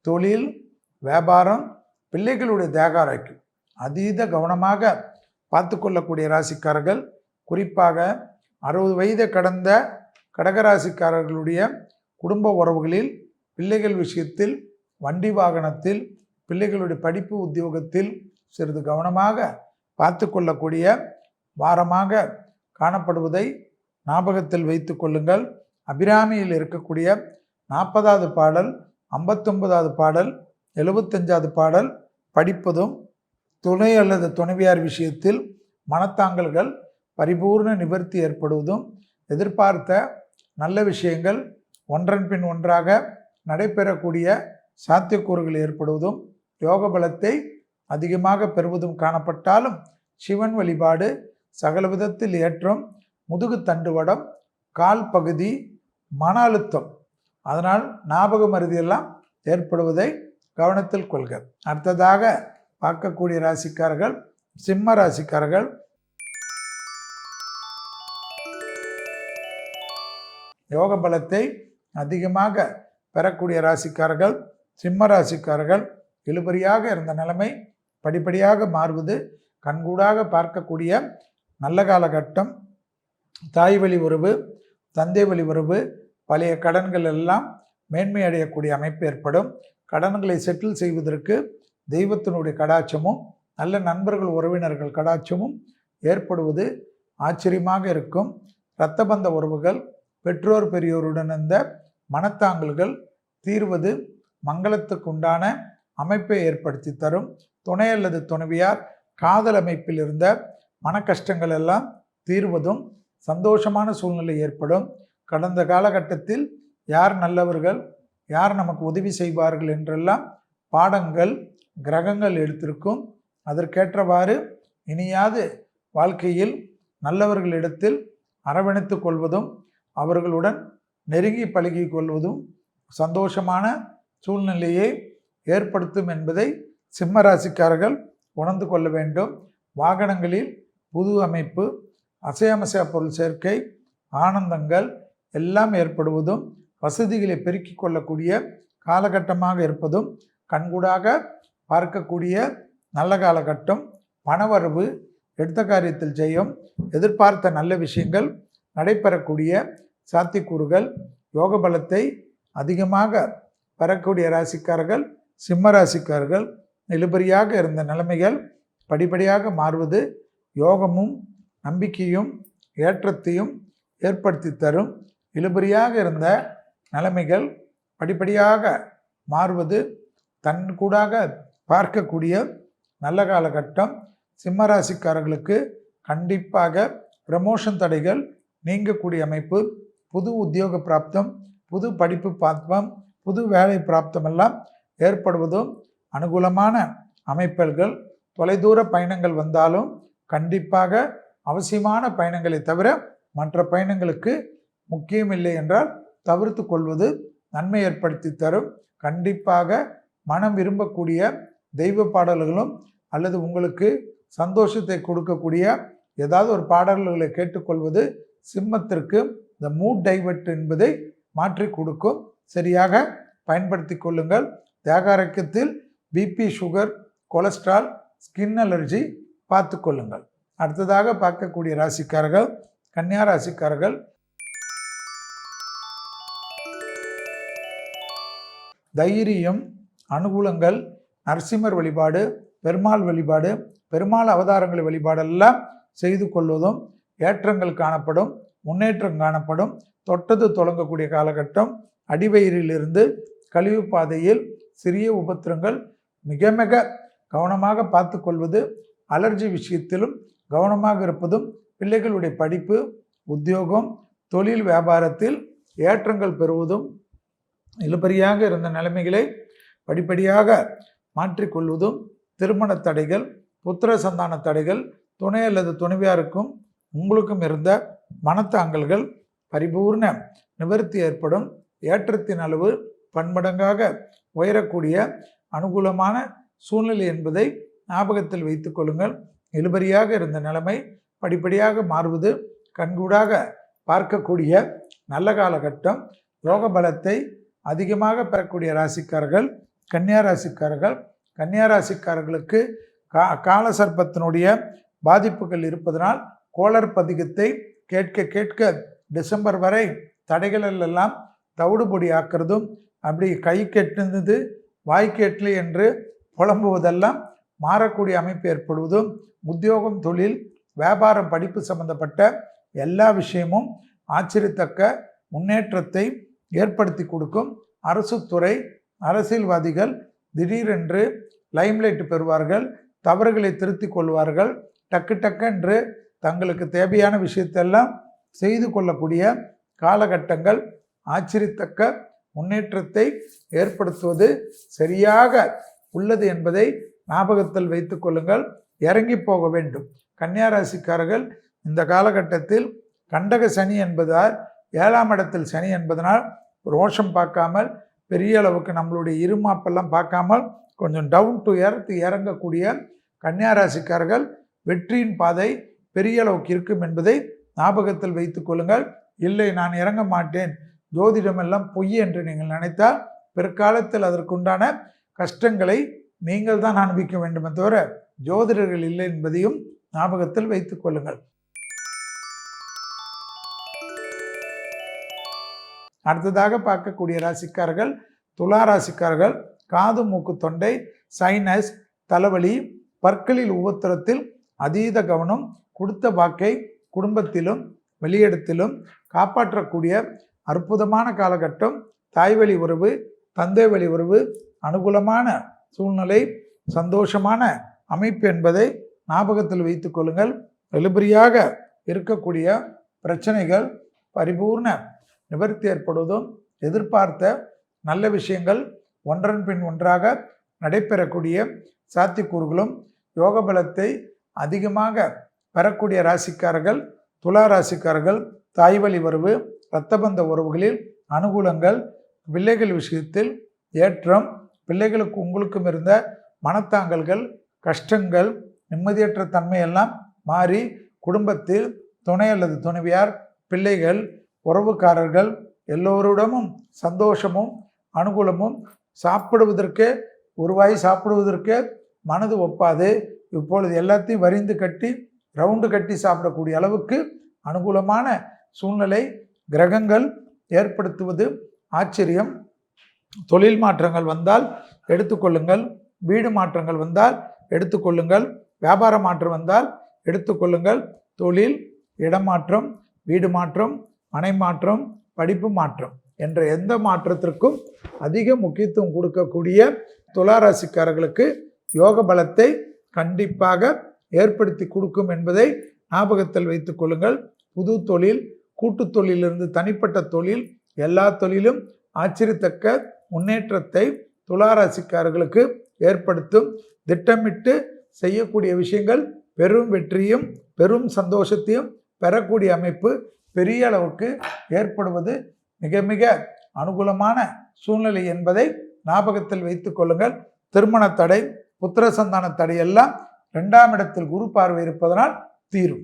தொழில், வியாபாரம், பிள்ளைகளுடைய தேகாரோக்கியம் அதீத கவனமாக பார்த்து கொள்ளக்கூடிய ராசிக்காரர்கள். குறிப்பாக 60 வயதை கடந்த கடகராசிக்காரர்களுடைய குடும்ப உறவுகளில், பிள்ளைகள் விஷயத்தில், வண்டி வாகனத்தில், பிள்ளைகளுடைய படிப்பு, உத்தியோகத்தில் சிறிது கவனமாக பார்த்து கொள்ளக்கூடிய வாரமாக காணப்படுவதை ஞாபகத்தில் வைத்து கொள்ளுங்கள். அபிராமியில் இருக்கக்கூடிய 40வது பாடல், 59வது பாடல், 75வது பாடல் படிப்பதும் துணை அல்லது துணைவியார் விஷயத்தில் மனத்தாங்கல்கள் பரிபூர்ண நிவர்த்தி ஏற்படுவதும், எதிர்பார்த்த நல்ல விஷயங்கள் ஒன்றன் பின் ஒன்றாக நடைபெறக்கூடிய சாத்தியக்கூறுகள் ஏற்படுவதும், யோக பலத்தை அதிகமாக பெறுவதும் காணப்பட்டாலும் சிவன் வழிபாடு சகல விதத்தில் ஏற்றம். முதுகு தண்டுவடம், கால் பகுதி, மன அழுத்தம், அதனால் ஞாபக மருதியெல்லாம் ஏற்படுவதை கவனத்தில் கொள்க. அடுத்ததாக பார்க்கக்கூடிய ராசிக்காரர்கள் சிம்ம ராசிக்காரர்கள். யோக பலத்தை அதிகமாக பெறக்கூடிய ராசிக்காரர்கள் சிம்ம ராசிக்காரர்கள். இழுபறியாக இருந்த நிலைமை படிப்படியாக மாறுவது கண்கூடாக பார்க்கக்கூடிய நல்ல காலகட்டம். தாய் வழி உறவு, தந்தை வழி உறவு, பழைய கடன்கள் எல்லாம் மேன்மை அடையக்கூடிய அமைப்பு ஏற்படும். கடன்களை செட்டில் செய்வதற்கு தெய்வத்தினுடைய கடாட்சமும் நல்ல நண்பர்கள் உறவினர்கள் கடாட்சமும் ஏற்படுவது ஆச்சரியமாக இருக்கும். இரத்த பந்த உறவுகள், பெற்றோர் பெரியோருடன் இருந்த மனத்தாங்கல்கள் தீர்வது மங்களத்துக்குண்டான அமைப்பை ஏற்படுத்தி தரும். துணை அல்லது துணைவியார் காதல் அமைப்பில் இருந்த மன கஷ்டங்கள் எல்லாம் தீர்வதும் சந்தோஷமான சூழ்நிலை ஏற்படும். கடந்த காலகட்டத்தில் யார் நல்லவர்கள், யார் நமக்கு உதவி செய்வார்கள் என்றெல்லாம் பாடங்கள் கிரகங்கள் எடுத்திருக்கும். அதற்கேற்றவாறு இனியாது வாழ்க்கையில் நல்லவர்களிடத்தில் அரவணைத்து கொள்வதும் அவர்களுடன் நெருங்கி பழகி கொள்வதும் சந்தோஷமான சூழ்நிலையை ஏற்படுத்தும் என்பதை சிம்ம ராசிக்காரர்கள் உணர்ந்து கொள்ள வேண்டும். வாகனங்களில் புது அமைப்பு, அசையமசைய பொருள் சேர்க்கை, ஆனந்தங்கள் எல்லாம் ஏற்படுவதும் வசதிகளை பெருக்கிக் கொள்ளக்கூடிய காலகட்டமாக இருப்பதும் கண்கூடாக பார்க்கக்கூடிய நல்ல காலகட்டம். பணவரவு, எடுத்த காரியத்தில் ஜெயம், எதிர்பார்த்த நல்ல விஷயங்கள் நடைபெறக்கூடிய சாத்தியக்கூறுகள், யோக பலத்தை அதிகமாக பெறக்கூடிய ராசிக்காரர்கள் சிம்ம ராசிக்காரர்கள். இழுபறியாக இருந்த நிலைமைகள் படிப்படியாக மாறுவது யோகமும் நம்பிக்கையும் ஏற்றத்தையும் ஏற்படுத்தி தரும். இழுபறியாக இருந்த நிலைமைகள் படிப்படியாக மாறுவது தன்கூடாக பார்க்கக்கூடிய நல்ல காலகட்டம். சிம்ம ராசிக்காரர்களுக்கு கண்டிப்பாக ப்ரமோஷன் தடைகள் நீங்கக்கூடிய அமைப்பு, புது உத்தியோக பிராப்தம், புது படிப்பு பிராப்தம், புது வேலை பிராப்தம் எல்லாம் ஏற்படுவதும் அனுகூலமான அமைப்புகள். தொலைதூர பயணங்கள் வந்தாலும் கண்டிப்பாக அவசியமான பயணங்களை தவிர மற்ற பயணங்களுக்கு முக்கியமில்லை என்றால் தவிர்த்து கொள்வது நன்மை ஏற்படுத்தி தரும். கண்டிப்பாக மனம் விரும்பக்கூடிய தெய்வ பாடல்களும் அல்லது உங்களுக்கு சந்தோஷத்தை கொடுக்கக்கூடிய ஏதாவது ஒரு பாடல்களை கேட்டுக்கொள்வது சிம்மத்திற்கு இந்த மூட் டைவர்ட் என்பதை மாற்றி கொடுக்கும். சரியாக பயன்படுத்தி கொள்ளுங்கள். தேகாரக்கத்தில் BP, sugar, cholesterol, skin allergy பார்த்து கொள்ளுங்கள். அடுத்ததாக பார்க்கக்கூடிய ராசிக்காரர்கள் கன்னியா ராசிக்காரர்கள். தைரியம், அனுகூலங்கள், நரசிம்மர் வழிபாடு, பெருமாள் வழிபாடு, பெருமாள் அவதாரங்கள் வழிபாடெல்லாம் செய்து கொள்வதும் ஏற்றங்கள் காணப்படும், முன்னேற்றம் காணப்படும். தொட்டது தொடங்கக்கூடிய காலகட்டம். அடிவயிறிலிருந்து கழிவு பாதையில் சிறிய உபத்திரங்கள் மிக மிக கவனமாக பார்த்து கொள்வது, அலர்ஜி விஷயத்திலும் கவனமாக இருப்பதும், பிள்ளைகளுடைய படிப்பு, உத்தியோகம், தொழில் வியாபாரத்தில் ஏற்றங்கள் பெறுவதும், இழுபறியாக இருந்த நிலைமைகளை படிப்படியாக மாற்றிக்கொள்வதும், திருமண தடைகள், புத்திர சந்தான தடைகள், துணை அல்லது துணைவியாருக்கும் உங்களுக்கும் இருந்த மனத்தாங்கல்கள் பரிபூர்ண நிவர்த்தி ஏற்படும். ஏற்றத்தின் அளவு பன்மடங்காக உயரக்கூடிய அனுகூலமான சூழ்நிலை என்பதை ஞாபகத்தில் வைத்துக் கொள்ளுங்கள். இழுபறியாக இருந்த நிலைமை படிப்படியாக மாறுவது கண்கூடாக பார்க்கக்கூடிய நல்ல காலகட்டம். யோக பலத்தை அதிகமாக பெறக்கூடிய ராசிக்காரர்கள் கன்னியா ராசிக்காரர்கள். கன்னியா ராசிக்காரர்களுக்கு கால சர்ப்பத்தினுடைய பாதிப்புகள் இருப்பதனால் கோளர் பதிகத்தை கேட்க கேட்க டிசம்பர் வரை தடைகள் எல்லாம் தவிடுபொடி ஆக்கிறதும், அப்படி கை கெட்டுனது வாய் கேட்கலை என்று புலம்புவதெல்லாம் மாறக்கூடிய அமைப்பு ஏற்படுவதும், உத்தியோகம், தொழில், வியாபாரம், படிப்பு சம்பந்தப்பட்ட எல்லா விஷயமும் ஆச்சரியத்தக்க முன்னேற்றத்தை ஏற்படுத்தி கொடுக்கும். அரசு துறை, அரசியல்வாதிகள் திடீரென்று லைம்லைட் பெறுவார்கள், தவறுகளை திருத்திக் கொள்வார்கள், டக்கு டக்கென்று தங்களுக்கு தேவையான விஷயத்தெல்லாம் செய்து கொள்ளக்கூடிய காலகட்டங்கள். ஆச்சரியத்தக்க முன்னேற்றத்தை ஏற்படுத்துவது சரியாக உள்ளது என்பதை ஞாபகத்தில் வைத்துக் கொள்ளுங்கள். இறங்கி போக வேண்டும். கன்னியா ராசிக்காரர்கள் இந்த காலகட்டத்தில் கண்டக சனி என்பதால் 7ஆம் இடத்தில் சனி என்பதனால் ரோஷம் பார்க்காமல், பெரிய அளவுக்கு நம்மளுடைய இருமாப்பெல்லாம் பார்க்காமல் கொஞ்சம் டவுன் டு எர்த் இறங்கக்கூடிய கன்னியா ராசிக்காரர்கள் வெற்றியின் பாதை பெரிய அளவுக்கு இருக்கும் என்பதை ஞாபகத்தில் வைத்துக் கொள்ளுங்கள். இல்லை, நான் இறங்க மாட்டேன், ஜோதிடமெல்லாம் பொய் என்று நீங்கள் நினைத்தால் பிற்காலத்தில் அதற்குண்டான கஷ்டங்களை நீங்கள் தான் அனுபவிக்க வேண்டுமே தவிர ஜோதிடர்கள் இல்லை என்பதையும் ஞாபகத்தில் வைத்துக் கொள்ளுங்கள். அடுத்ததாக பார்க்கக்கூடிய ராசிக்காரர்கள் துலா ராசிக்காரர்கள். காது, மூக்கு, தொண்டை, சைனஸ், தலைவலி, பற்களில் உபத்திரத்தில் அதீத கவனம். கொடுத்த வாக்கை குடும்பத்திலும் வெளியிடத்திலும் காப்பாற்றக்கூடிய அற்புதமான காலகட்டம். தாய் வழி உறவு, தந்தை வழி உறவு, அனுகூலமான சூழ்நிலை, சந்தோஷமான அமைப்பு என்பதை ஞாபகத்தில் வைத்துக் கொள்ளுங்கள். எழுபறியாக இருக்கக்கூடிய பிரச்சனைகள் பரிபூர்ண நிவர்த்தி ஏற்படுவதும், எதிர்பார்த்த நல்ல விஷயங்கள் ஒன்றன் பின் ஒன்றாக நடைபெறக்கூடிய சாத்தியக்கூறுகளும், யோக பலத்தை அதிகமாக பெறக்கூடிய ராசிக்காரர்கள், துலா ராசிக்காரர்கள், தாய் வழி உறவு, இரத்தபந்த உறவுகளில் அனுகூலங்கள், பிள்ளைகள் விஷயத்தில் ஏற்றம், பிள்ளைகளுக்கு உங்களுக்கும் இருந்த மனத்தாங்கல்கள், கஷ்டங்கள், நிம்மதியற்ற தன்மையெல்லாம் மாறி குடும்பத்தில் துணை அல்லது துணைவியார், பிள்ளைகள், உறவுக்காரர்கள் எல்லோருடமும் சந்தோஷமும் அனுகூலமும், சாப்பிடுவதற்கு ஒரு வாய் சாப்பிடுவதற்கு மனது ஒப்பாது, இப்பொழுது எல்லாத்தையும் வரிந்து கட்டி ரவுண்டு கட்டி சாப்பிடக்கூடிய அளவுக்கு அனுகூலமான சூழ்நிலை கிரகங்கள் ஏற்படுத்துவது ஆச்சரியம். தொழில் மாற்றங்கள் வந்தால் எடுத்துக்கொள்ளுங்கள், வீடு மாற்றங்கள் வந்தால் எடுத்துக்கொள்ளுங்கள், வியாபார மாற்றம் வந்தால் எடுத்துக்கொள்ளுங்கள். தொழில், இடமாற்றம், வீடு மாற்றம், மனை மாற்றம், படிப்பு மாற்றம் என்ற எந்த மாற்றத்திற்கும் அதிக முக்கியத்துவம் கொடுக்கக்கூடிய துளாராசிக்காரர்களுக்கு யோக பலத்தை கண்டிப்பாக ஏற்படுத்தி கொடுக்கும் என்பதை ஞாபகத்தில் வைத்துக் கொள்ளுங்கள். புது தொழில், கூட்டு தொழிலிருந்து தனிப்பட்ட தொழில், எல்லா தொழிலும் ஆச்சரியத்தக்க முன்னேற்றத்தை துளாராசிக்காரர்களுக்கு ஏற்படுத்தும். திட்டமிட்டு செய்யக்கூடிய விஷயங்கள் பெரும் வெற்றியும் பெரும் சந்தோஷத்தையும் பெறக்கூடிய அமைப்பு பெரிய அளவுக்கு ஏற்படுவது மிக மிக அனுகூலமான சூழ்நிலை என்பதை ஞாபகத்தில் வைத்துக் கொள்ளுங்கள். திருமண தடை, புத்திர சந்தான தடை எல்லாம் 2ஆம் இடத்தில் குரு பார்வை இருப்பதனால் தீரும்.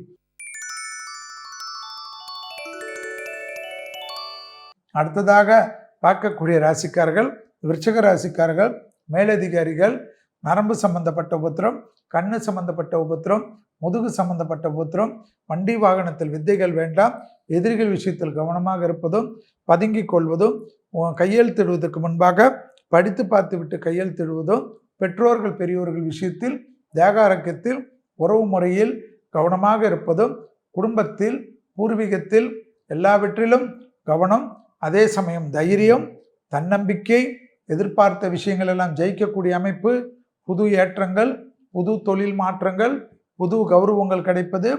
அடுத்ததாக பார்க்கக்கூடிய ராசிக்காரர்கள், விருச்சிக ராசிக்காரர்கள், மேலதிகாரிகள், நரம்பு சம்பந்தப்பட்ட உபத்திரம், கண்ணு சம்பந்தப்பட்ட உபத்திரம், முதுகு சம்பந்தப்பட்ட உபத்திரம், வண்டி வாகனத்தில் வித்தைகள் வேண்டாம், எதிரிகள் விஷயத்தில் கவனமாக இருப்பதும், பதுங்கிக் கொள்வதும், கையெழுத்திடுவதற்கு முன்பாக படித்து பார்த்துவிட்டு கையெழுத்திடுவதும், பெற்றோர்கள் பெரியோர்கள் விஷயத்தில், தேக ஆரோக்கியத்தில், உறவு முறையில் கவனமாக இருப்பதும், குடும்பத்தில், பூர்வீகத்தில் எல்லாவற்றிலும் கவனம், அதே சமயம் தைரியம், தன்னம்பிக்கை, எதிர்பார்த்த விஷயங்கள் எல்லாம் ஜெயிக்கக்கூடிய அமைப்பு, புது ஏற்றங்கள், புது தொழில் மாற்றங்கள், புது கௌரவங்கள் கிடைப்பது,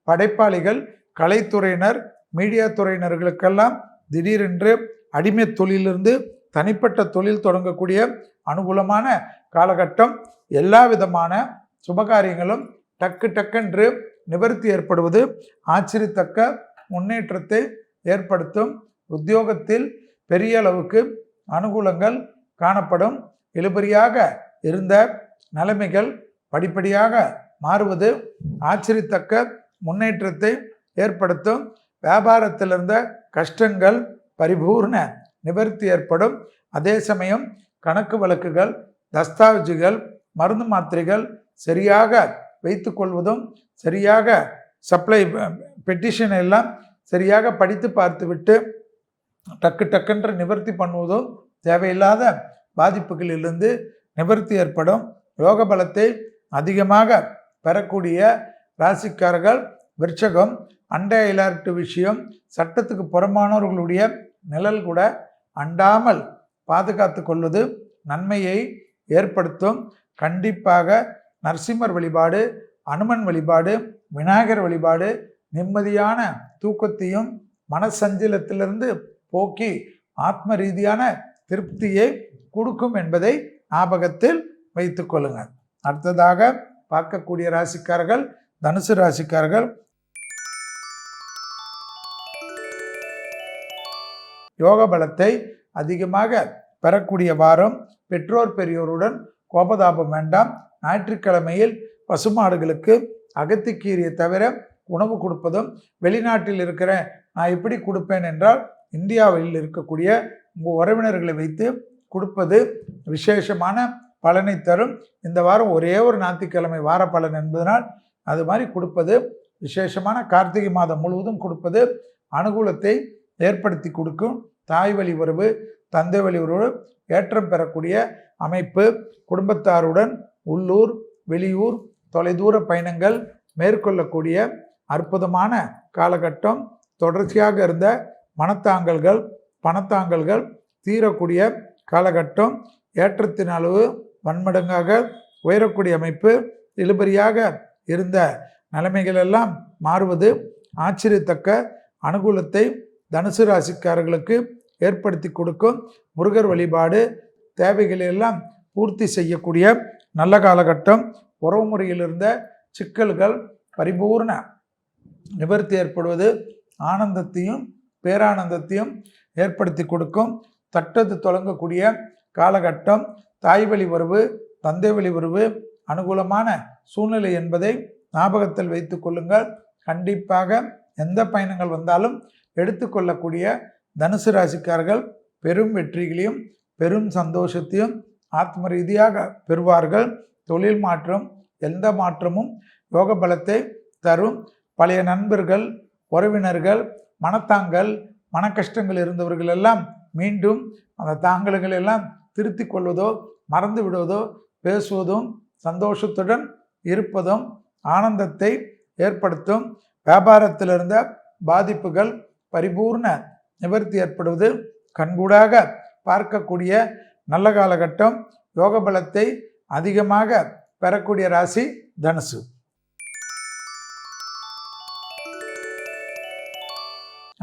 படைப்பாளிகள், கலைத்துறையினர், மீடியா துறையினர்களுக்கெல்லாம் திடீரென்று அடிமை தொழிலிருந்து தனிப்பட்ட தொழில் தொடங்கக்கூடிய அனுகூலமான காலகட்டம். எல்லா விதமான சுபகாரியங்களும் டக்கு டக்கென்று நிவர்த்தி ஏற்படுவது ஆச்சரியத்தக்க முன்னேற்றத்தை ஏற்படுத்தும். உத்தியோகத்தில் பெரிய அளவுக்கு அனுகூலங்கள் காணப்படும். இழுபறியாக இருந்த நிலைமைகள் படிப்படியாக மாறுவது ஆச்சரியத்தக்க முன்னேற்றத்தை ஏற்படுத்தும். வியாபாரத்தில் இருந்த கஷ்டங்கள் பரிபூர்ண நிவர்த்தி ஏற்படும். அதே சமயம் கணக்கு வழக்குகள், தஸ்தாவேஜுகள், மருந்து மாத்திரைகள் சரியாக வைத்து கொள்வதும், சரியாக சப்ளை பெட்டிஷன் எல்லாம் சரியாக படித்து பார்த்துவிட்டு டக்கு டக்குன்ற நிவர்த்தி பண்ணுவதும், தேவையில்லாத பாதிப்புகளிலிருந்து நிவர்த்தி ஏற்படும். யோக பலத்தை அதிகமாக பெறக்கூடிய ராசிக்காரர்கள் விருச்சகம். அண்டை அயலார்ட்டு விஷயம், சட்டத்துக்கு புறம்பானவர்களுடைய நிழல் கூட அண்டாமல் பாதுகாத்து கொள்வது நன்மையை ஏற்படுத்தும். கண்டிப்பாக நரசிம்மர் வழிபாடு, அனுமன் வழிபாடு, விநாயகர் வழிபாடு நிம்மதியான தூக்கத்தையும் மனசஞ்சலத்திலிருந்து போக்கி ஆத்ம ரீதியான திருப்தியை கொடுக்கும் என்பதை ஞாபகத்தில் வைத்துக் கொள்ளுங்கள். அடுத்ததாக பார்க்கக்கூடிய ராசிக்காரர்கள் தனுசு ராசிக்காரர்கள். யோக பலத்தை அதிகமாக பெறக்கூடிய வாரம். பெற்றோர் பெரியோருடன் கோபதாபம் வேண்டாம். ஞாயிற்றுக்கிழமையில் பசுமாடுகளுக்கு அகத்திக்கீரையை தவிர உணவு கொடுப்பதும், வெளிநாட்டில் இருக்கிற நான் எப்படி கொடுப்பேன் என்றால் இந்தியாவில் இருக்கக்கூடிய உங்கள் உறவினர்களை வைத்து கொடுப்பது விசேஷமான பலனை தரும். இந்த வாரம் ஒரே ஒரு ஞாயிற்றுக்கிழமை வார பலன் என்பதனால் அது மாதிரி கொடுப்பது விசேஷமான. கார்த்திகை மாதம் முழுவதும் கொடுப்பது அனுகூலத்தை ஏற்படுத்தி கொடுக்கும். தாய் வழி உறவு, தந்தை வழி உறவு ஏற்றம் பெறக்கூடிய அமைப்பு. குடும்பத்தாருடன் உள்ளூர், வெளியூர், தொலைதூர பயணங்கள் மேற்கொள்ளக்கூடிய அற்புதமான காலகட்டம். தொடர்ச்சியாக இருந்த மனத்தாங்கல்கள், பணத்தாங்கல்கள் தீரக்கூடிய காலகட்டம். ஏற்றத்தின் அளவு வன்மடங்காக உயரக்கூடிய அமைப்பு. இழுபறியாக இருந்த நிலைமைகள் எல்லாம் மாறுவது ஆச்சரியத்தக்க அனுகூலத்தை தனுசு ராசிக்காரர்களுக்கு ஏற்படுத்தி கொடுக்கும். முருகர் வழிபாடு தேவைகளை எல்லாம் பூர்த்தி செய்யக்கூடிய நல்ல காலகட்டம். உறவு முறையில் இருந்த சிக்கல்கள் பரிபூர்ண நிவர்த்தி ஏற்படுவது ஆனந்தத்தையும் பேரானந்தத்தையும் ஏற்படுத்தி கொடுக்கும். தட்டது தொடங்கக்கூடிய காலகட்டம். தாய் வழி உறவு, தந்தை வழி உறவு அனுகூலமான சூழ்நிலை என்பதை ஞாபகத்தில் வைத்து கொள்ளுங்கள். கண்டிப்பாக எந்த பயணங்கள் வந்தாலும் எடுத்துக்கொள்ளக்கூடிய தனுசு ராசிக்காரர்கள் பெரும் வெற்றிகளையும் பெரும் சந்தோஷத்தையும் ஆத்ம ரீதியாக பெறுவார்கள். தொழில் மாற்றம், எந்த மாற்றமும் யோக பலத்தை தரும். பழைய நண்பர்கள், உறவினர்கள், மனத்தாங்கல், மன கஷ்டங்கள் இருந்தவர்கள் எல்லாம் மீண்டும் அந்த தாங்கல்கள் எல்லாம் திருத்தி கொள்வதோ மறந்து விடுவதோ பேசுவதும் சந்தோஷத்துடன் இருப்பதும் ஆனந்தத்தை ஏற்படுத்தும். வியாபாரத்தில் இருந்த பாதிப்புகள் பரிபூர்ண நிவர்த்தி ஏற்படுவது கண்கூடாக பார்க்கக்கூடிய நல்ல காலகட்டம். யோக பலத்தை அதிகமாக பெறக்கூடிய ராசி தனுசு.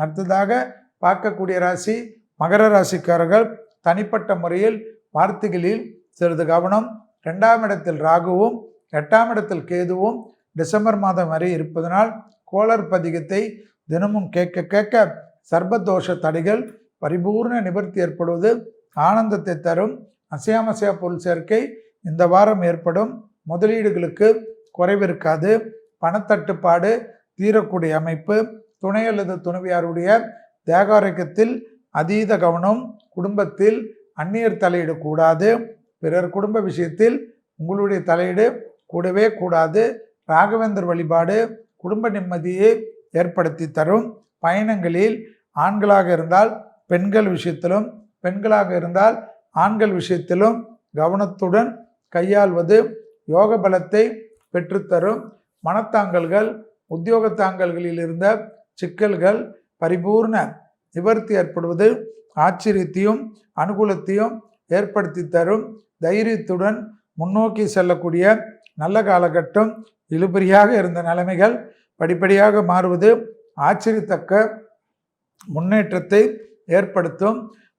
அடுத்ததாக பார்க்கக்கூடிய ராசி மகர ராசிக்காரர்கள். தனிப்பட்ட முறையில் வார்த்தைகளில் சிறிது கவனம். 2ஆம் இடத்தில் ராகுவும் 8ஆம் இடத்தில் கேதுவும் டிசம்பர் மாதம் வரை இருப்பதனால் கோளர் பதிகத்தை தினமும் கேட்க கேட்க சர்பதோஷ தடைகள் பரிபூர்ண நிவர்த்தி ஏற்படுவது ஆனந்தத்தை தரும். அசையாமசையா பொருள் சேர்க்கை இந்த வாரம் ஏற்படும். முதலீடுகளுக்கு குறைவிருக்காது. பணத்தட்டுப்பாடு தீரக்கூடிய அமைப்பு. துணை அல்லது துணைவியாருடைய தேகாரோக்கியத்தில் அதீத கவனம். குடும்பத்தில் அந்நியர் தலையீடு கூடாது. பிறர் குடும்ப விஷயத்தில் உங்களுடைய தலையீடு கூடவே கூடாது. ராகவேந்தர் வழிபாடு குடும்ப நிம்மதியை ஏற்படுத்தி தரும். பயணங்களில் ஆண்களாக இருந்தால் பெண்கள் விஷயத்திலும், பெண்களாக இருந்தால் ஆண்கள் விஷயத்திலும் கவனத்துடன் கையாள்வது யோக பலத்தை பெற்றுத்தரும். மனத்தாங்கல்கள், உத்தியோகத்தாங்கல்களில் இருந்த சிக்கல்கள் பரிபூர்ண நிவர்த்தி ஏற்படுவது ஆச்சரியத்தையும் அனுகூலத்தையும் ஏற்படுத்தி தரும். தைரியத்துடன் முன்னோக்கி செல்லக்கூடிய நல்ல காலகட்டம். இழுபறியாக இருந்த நிலைமைகள் படிப்படியாக மாறுவது ஆச்சரியத்தக்க முன்னேற்றத்தை ஏற்படுத்தும்.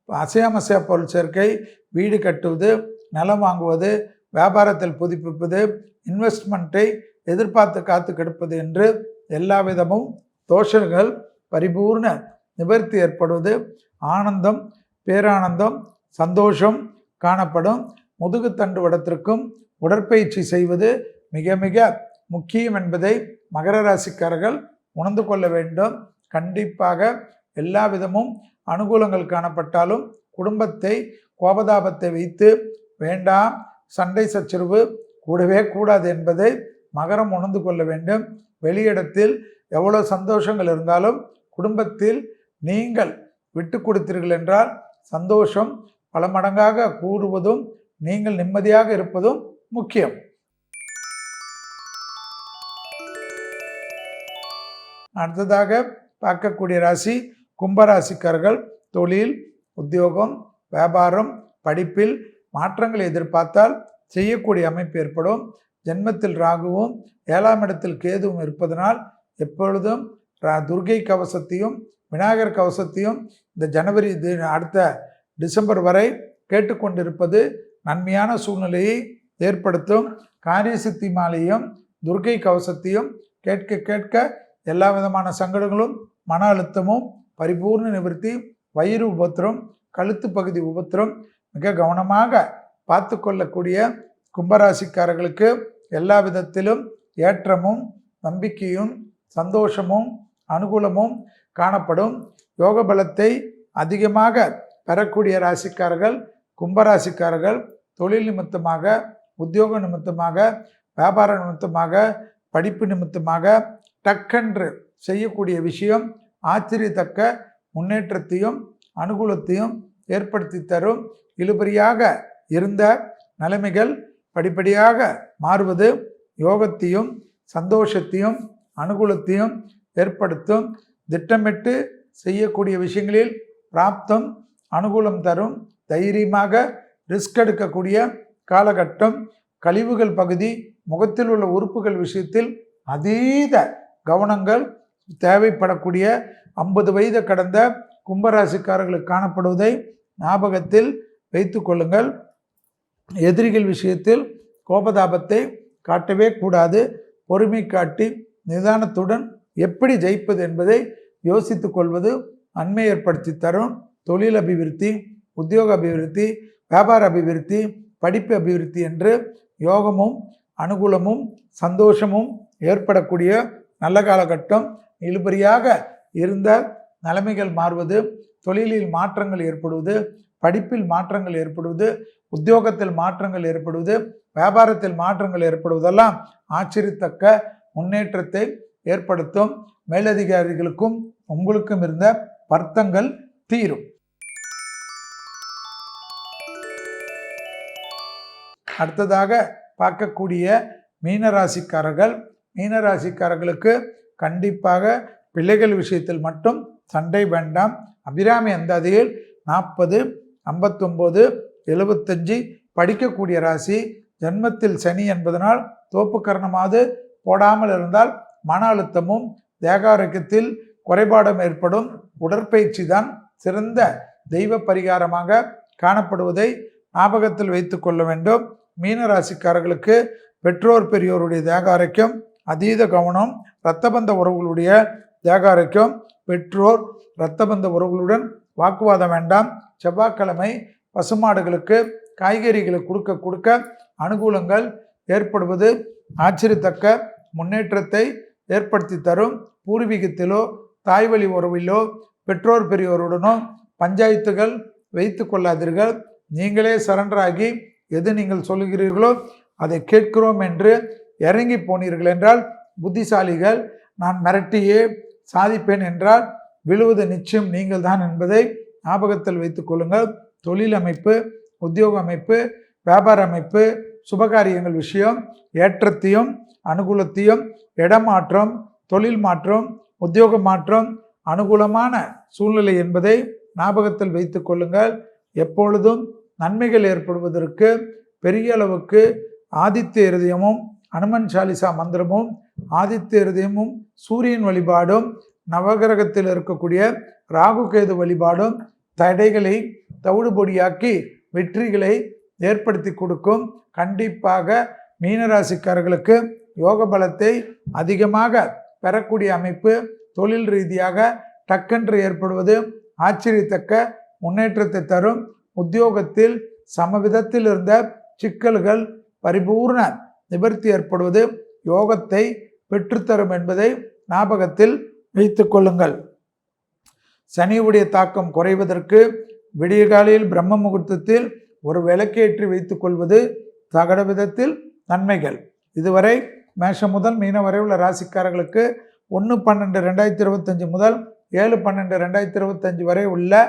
அசையாமசையா பொருள் சேர்க்கை, வீடு கட்டுவது, நிலம் வாங்குவது, வியாபாரத்தில் புதுப்பிப்பது, இன்வெஸ்ட்மெண்ட்டை எதிர்பார்த்து காத்து கெடுப்பது என்று எல்லா விதமும் தோஷங்கள் பரிபூர்ண நிவர்த்தி ஏற்படுவது ஆனந்தம், பேரானந்தம், சந்தோஷம் காணப்படும். முதுகுத்தண்டு வடத்திற்கும் உடற்பயிற்சி செய்வது மிக மிக முக்கியம் என்பதை மகர ராசிக்காரர்கள் உணர்ந்து கொள்ள வேண்டும். கண்டிப்பாக எல்லா விதமும் அனுகூலங்கள் காணப்பட்டாலும் குடும்பத்தை கோபதாபத்தை வைத்து வேண்டாம், சண்டை சச்சரவு கூடவே கூடாது என்பதை மகரம் உணர்ந்து கொள்ள வேண்டும். வெளியிடத்தில் எவ்வளோ சந்தோஷங்கள் இருந்தாலும் குடும்பத்தில் நீங்கள் விட்டு கொடுத்தீர்கள் என்றால் சந்தோஷம் பல மடங்காக கூறுவதும் நீங்கள் நிம்மதியாக இருப்பதும் முக்கியம். அடுத்ததாக பார்க்கக்கூடிய ராசி கும்பராசிக்காரர்கள். தொழில், உத்தியோகம், வியாபாரம், படிப்பில் மாற்றங்களை எதிர்பார்த்தால் செய்யக்கூடிய அமைப்பு ஏற்படும். ஜென்மத்தில் ராகுவும் 7ஆம் இடத்தில் கேதுவும் இருப்பதனால் எப்பொழுதும் துர்கை கவசத்தையும் விநாயகர் கவசத்தையும் இந்த ஜனவரி அடுத்த டிசம்பர் வரை கேட்டுக்கொண்டிருப்பது நன்மையான சூழ்நிலையை ஏற்படுத்தும். காரியசித்தி மாலையும் துர்கை கவசத்தையும் கேட்க கேட்க எல்லா விதமான சங்கடங்களும் மன அழுத்தமும் பரிபூர்ண நிவர்த்தி. வயிறு உபத்திரம், கழுத்து பகுதி உபத்திரம் மிக கவனமாக பார்த்து கொள்ளக்கூடிய கும்பராசிக்காரர்களுக்கு எல்லா விதத்திலும் ஏற்றமும் நம்பிக்கையும் சந்தோஷமும் அனுகூலமும் காணப்படும். யோக பலத்தை அதிகமாக பெறக்கூடிய ராசிக்காரர்கள் கும்பராசிக்காரர்கள். தொழில் நிமித்தமாக, உத்தியோக நிமித்தமாக, வியாபார நிமித்தமாக, படிப்பு நிமித்தமாக டக்கென்று செய்யக்கூடிய விஷயம் ஆச்சரியத்தக்க முன்னேற்றத்தையும் அனுகூலத்தையும் ஏற்படுத்தி தரும். இழுபறியாக இருந்த நிலைமைகள் படிப்படியாக மாறுவது யோகத்தையும் சந்தோஷத்தையும் அனுகூலத்தையும் ஏற்படுத்தும். திட்டமிட்டு செய்யக்கூடிய விஷயங்களில் பிராப்தம் அனுகூலம் தரும். தைரியமாக ரிஸ்க் எடுக்கக்கூடிய காலகட்டம். கழிவுகள் பகுதி, முகத்தில் உள்ள உறுப்புகள் விஷயத்தில் அதீத கவனங்கள் தேவைப்படக்கூடிய 50 வயது கடந்த கும்பராசிக்காரர்களுக்கு காணப்படுவதை ஞாபகத்தில் வைத்து கொள்ளுங்கள். எதிரிகள் விஷயத்தில் கோபதாபத்தை காட்டவே கூடாது. பொறுமை காட்டி நிதானத்துடன் எப்படி ஜெயிப்பது என்பதை யோசித்துக் கொள்வது நன்மை ஏற்படுத்தி தரும். தொழில் அபிவிருத்தி, உத்தியோக அபிவிருத்தி, வியாபார அபிவிருத்தி, படிப்பு அபிவிருத்தி என்று யோகமும் அனுகூலமும் சந்தோஷமும் ஏற்படக்கூடிய நல்ல காலகட்டம். இழுபறியாக இருந்த நிலைமைகள் மாறுவது, தொழிலில் மாற்றங்கள் ஏற்படுவது, படிப்பில் மாற்றங்கள் ஏற்படுவது, உத்தியோகத்தில் மாற்றங்கள் ஏற்படுவது, வியாபாரத்தில் மாற்றங்கள் ஏற்படுவதெல்லாம் ஆச்சரியத்தக்க முன்னேற்றத்தை ஏற்படுத்தும். மேலதிகாரிகளுக்கும் உங்களுக்கும் இருந்த வருத்தங்கள் தீரும். அடுத்ததாக பார்க்கக்கூடிய மீனராசிக்காரர்களுக்கு கண்டிப்பாக பிள்ளைகள் விஷயத்தில் மட்டும் சண்டை வேண்டாம். அபிராமி அந்தாதியில் 40, 59, 75 படிக்கக்கூடிய ராசி. ஜன்மத்தில் சனி என்பதனால் தோப்பு கரணமாவது போடாமல் இருந்தால் மன அழுத்தமும் தேக ஆரோக்கியத்தில் குறைபாடும் ஏற்படும். உடற்பயிற்சி தான் சிறந்த தெய்வ பரிகாரமாக காணப்படுவதை ஞாபகத்தில் வைத்து கொள்ள வேண்டும். மீனராசிக்காரர்களுக்கு பெற்றோர் பெரியோருடைய தேக ஆரோக்கியம் அதீத கவனம். இரத்தபந்த உறவுகளுடைய தேக ஆரோக்கியம். பெற்றோர் இரத்தபந்த உறவுகளுடன் வாக்குவாதம் வேண்டாம். செவ்வாய்க்கிழமை பசுமாடுகளுக்கு காய்கறிகளை கொடுக்க அனுகூலங்கள் ஏற்படுவது ஆச்சரியத்தக்க முன்னேற்றத்தை ஏற்படுத்தி தரும். பூர்வீகத்திலோ தாய்வழி உறவிலோ பெற்றோர் பெரியோருடனோ பஞ்சாயத்துகள் வைத்து கொள்ளாதீர்கள். நீங்களே சரண்டராகி எது நீங்கள் சொல்லுகிறீர்களோ அதை கேட்கிறோம் என்று இறங்கி போனீர்கள் என்றால் புத்திசாலிகள். நான் மிரட்டியே சாதிப்பேன் என்றால் விழுவது நிச்சயம் நீங்கள் தான் என்பதை ஞாபகத்தில் வைத்துக் கொள்ளுங்கள். தொழில் அமைப்பு, உத்தியோக அமைப்பு, வியாபார அமைப்பு, சுபகாரியங்கள் விஷயம் ஏற்றத்தையும் அனுகூலத்தையும், இடமாற்றம், தொழில் மாற்றம், உத்தியோக மாற்றம், அனுகூலமான சூழ்நிலை என்பதை ஞாபகத்தில் வைத்து கொள்ளுங்கள். எப்பொழுதும் நன்மைகள் ஏற்படுவதற்கு பெரிய அளவுக்கு ஆதித்ய இருதயமும் அனுமன் சாலிசா மந்திரமும், ஆதித்ய இருதயமும் சூரியன் வழிபாடும், நவகிரகத்தில் இருக்கக்கூடிய ராகு கேது வழிபாடும் தடைகளை தவிடுபொடியாக்கி வெற்றிகளை ஏற்படுத்தி கொடுக்கும். கண்டிப்பாக மீனராசிக்காரர்களுக்கு யோக பலத்தை அதிகமாக பெறக்கூடிய அமைப்பு, தொழில் ரீதியாக டக்கென்று ஏற்படுவது ஆச்சரியத்தக்க முன்னேற்றத்தை தரும். உத்தியோகத்தில் சமவிதத்தில் இருந்த சிக்கல்கள் பரிபூர்ண நிவர்த்தி ஏற்படுவது யோகத்தை பெற்றுத்தரும் என்பதை ஞாபகத்தில் வைத்து கொள்ளுங்கள். சனியுடைய தாக்கம் குறைவதற்கு விடியகாலையில் பிரம்ம முகூர்த்தத்தில் ஒரு விளக்கேற்றி வைத்துக் கொள்வது தகட விதத்தில் நன்மைகள். இதுவரை மேஷம் முதல் மீனம் வரை உள்ள ராசிக்காரர்களுக்கு 1/12/2025 முதல் 7/12/2025 வரை உள்ள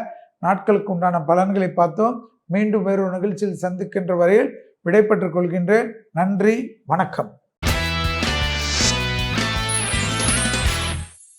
நாட்களுக்கு உண்டான பலன்களை பார்த்தோம். மீண்டும் வேறொரு நிகழ்ச்சியில் சந்திக்கின்ற வரையில் விடைபெற்றுக் கொள்கின்றேன். நன்றி, வணக்கம்.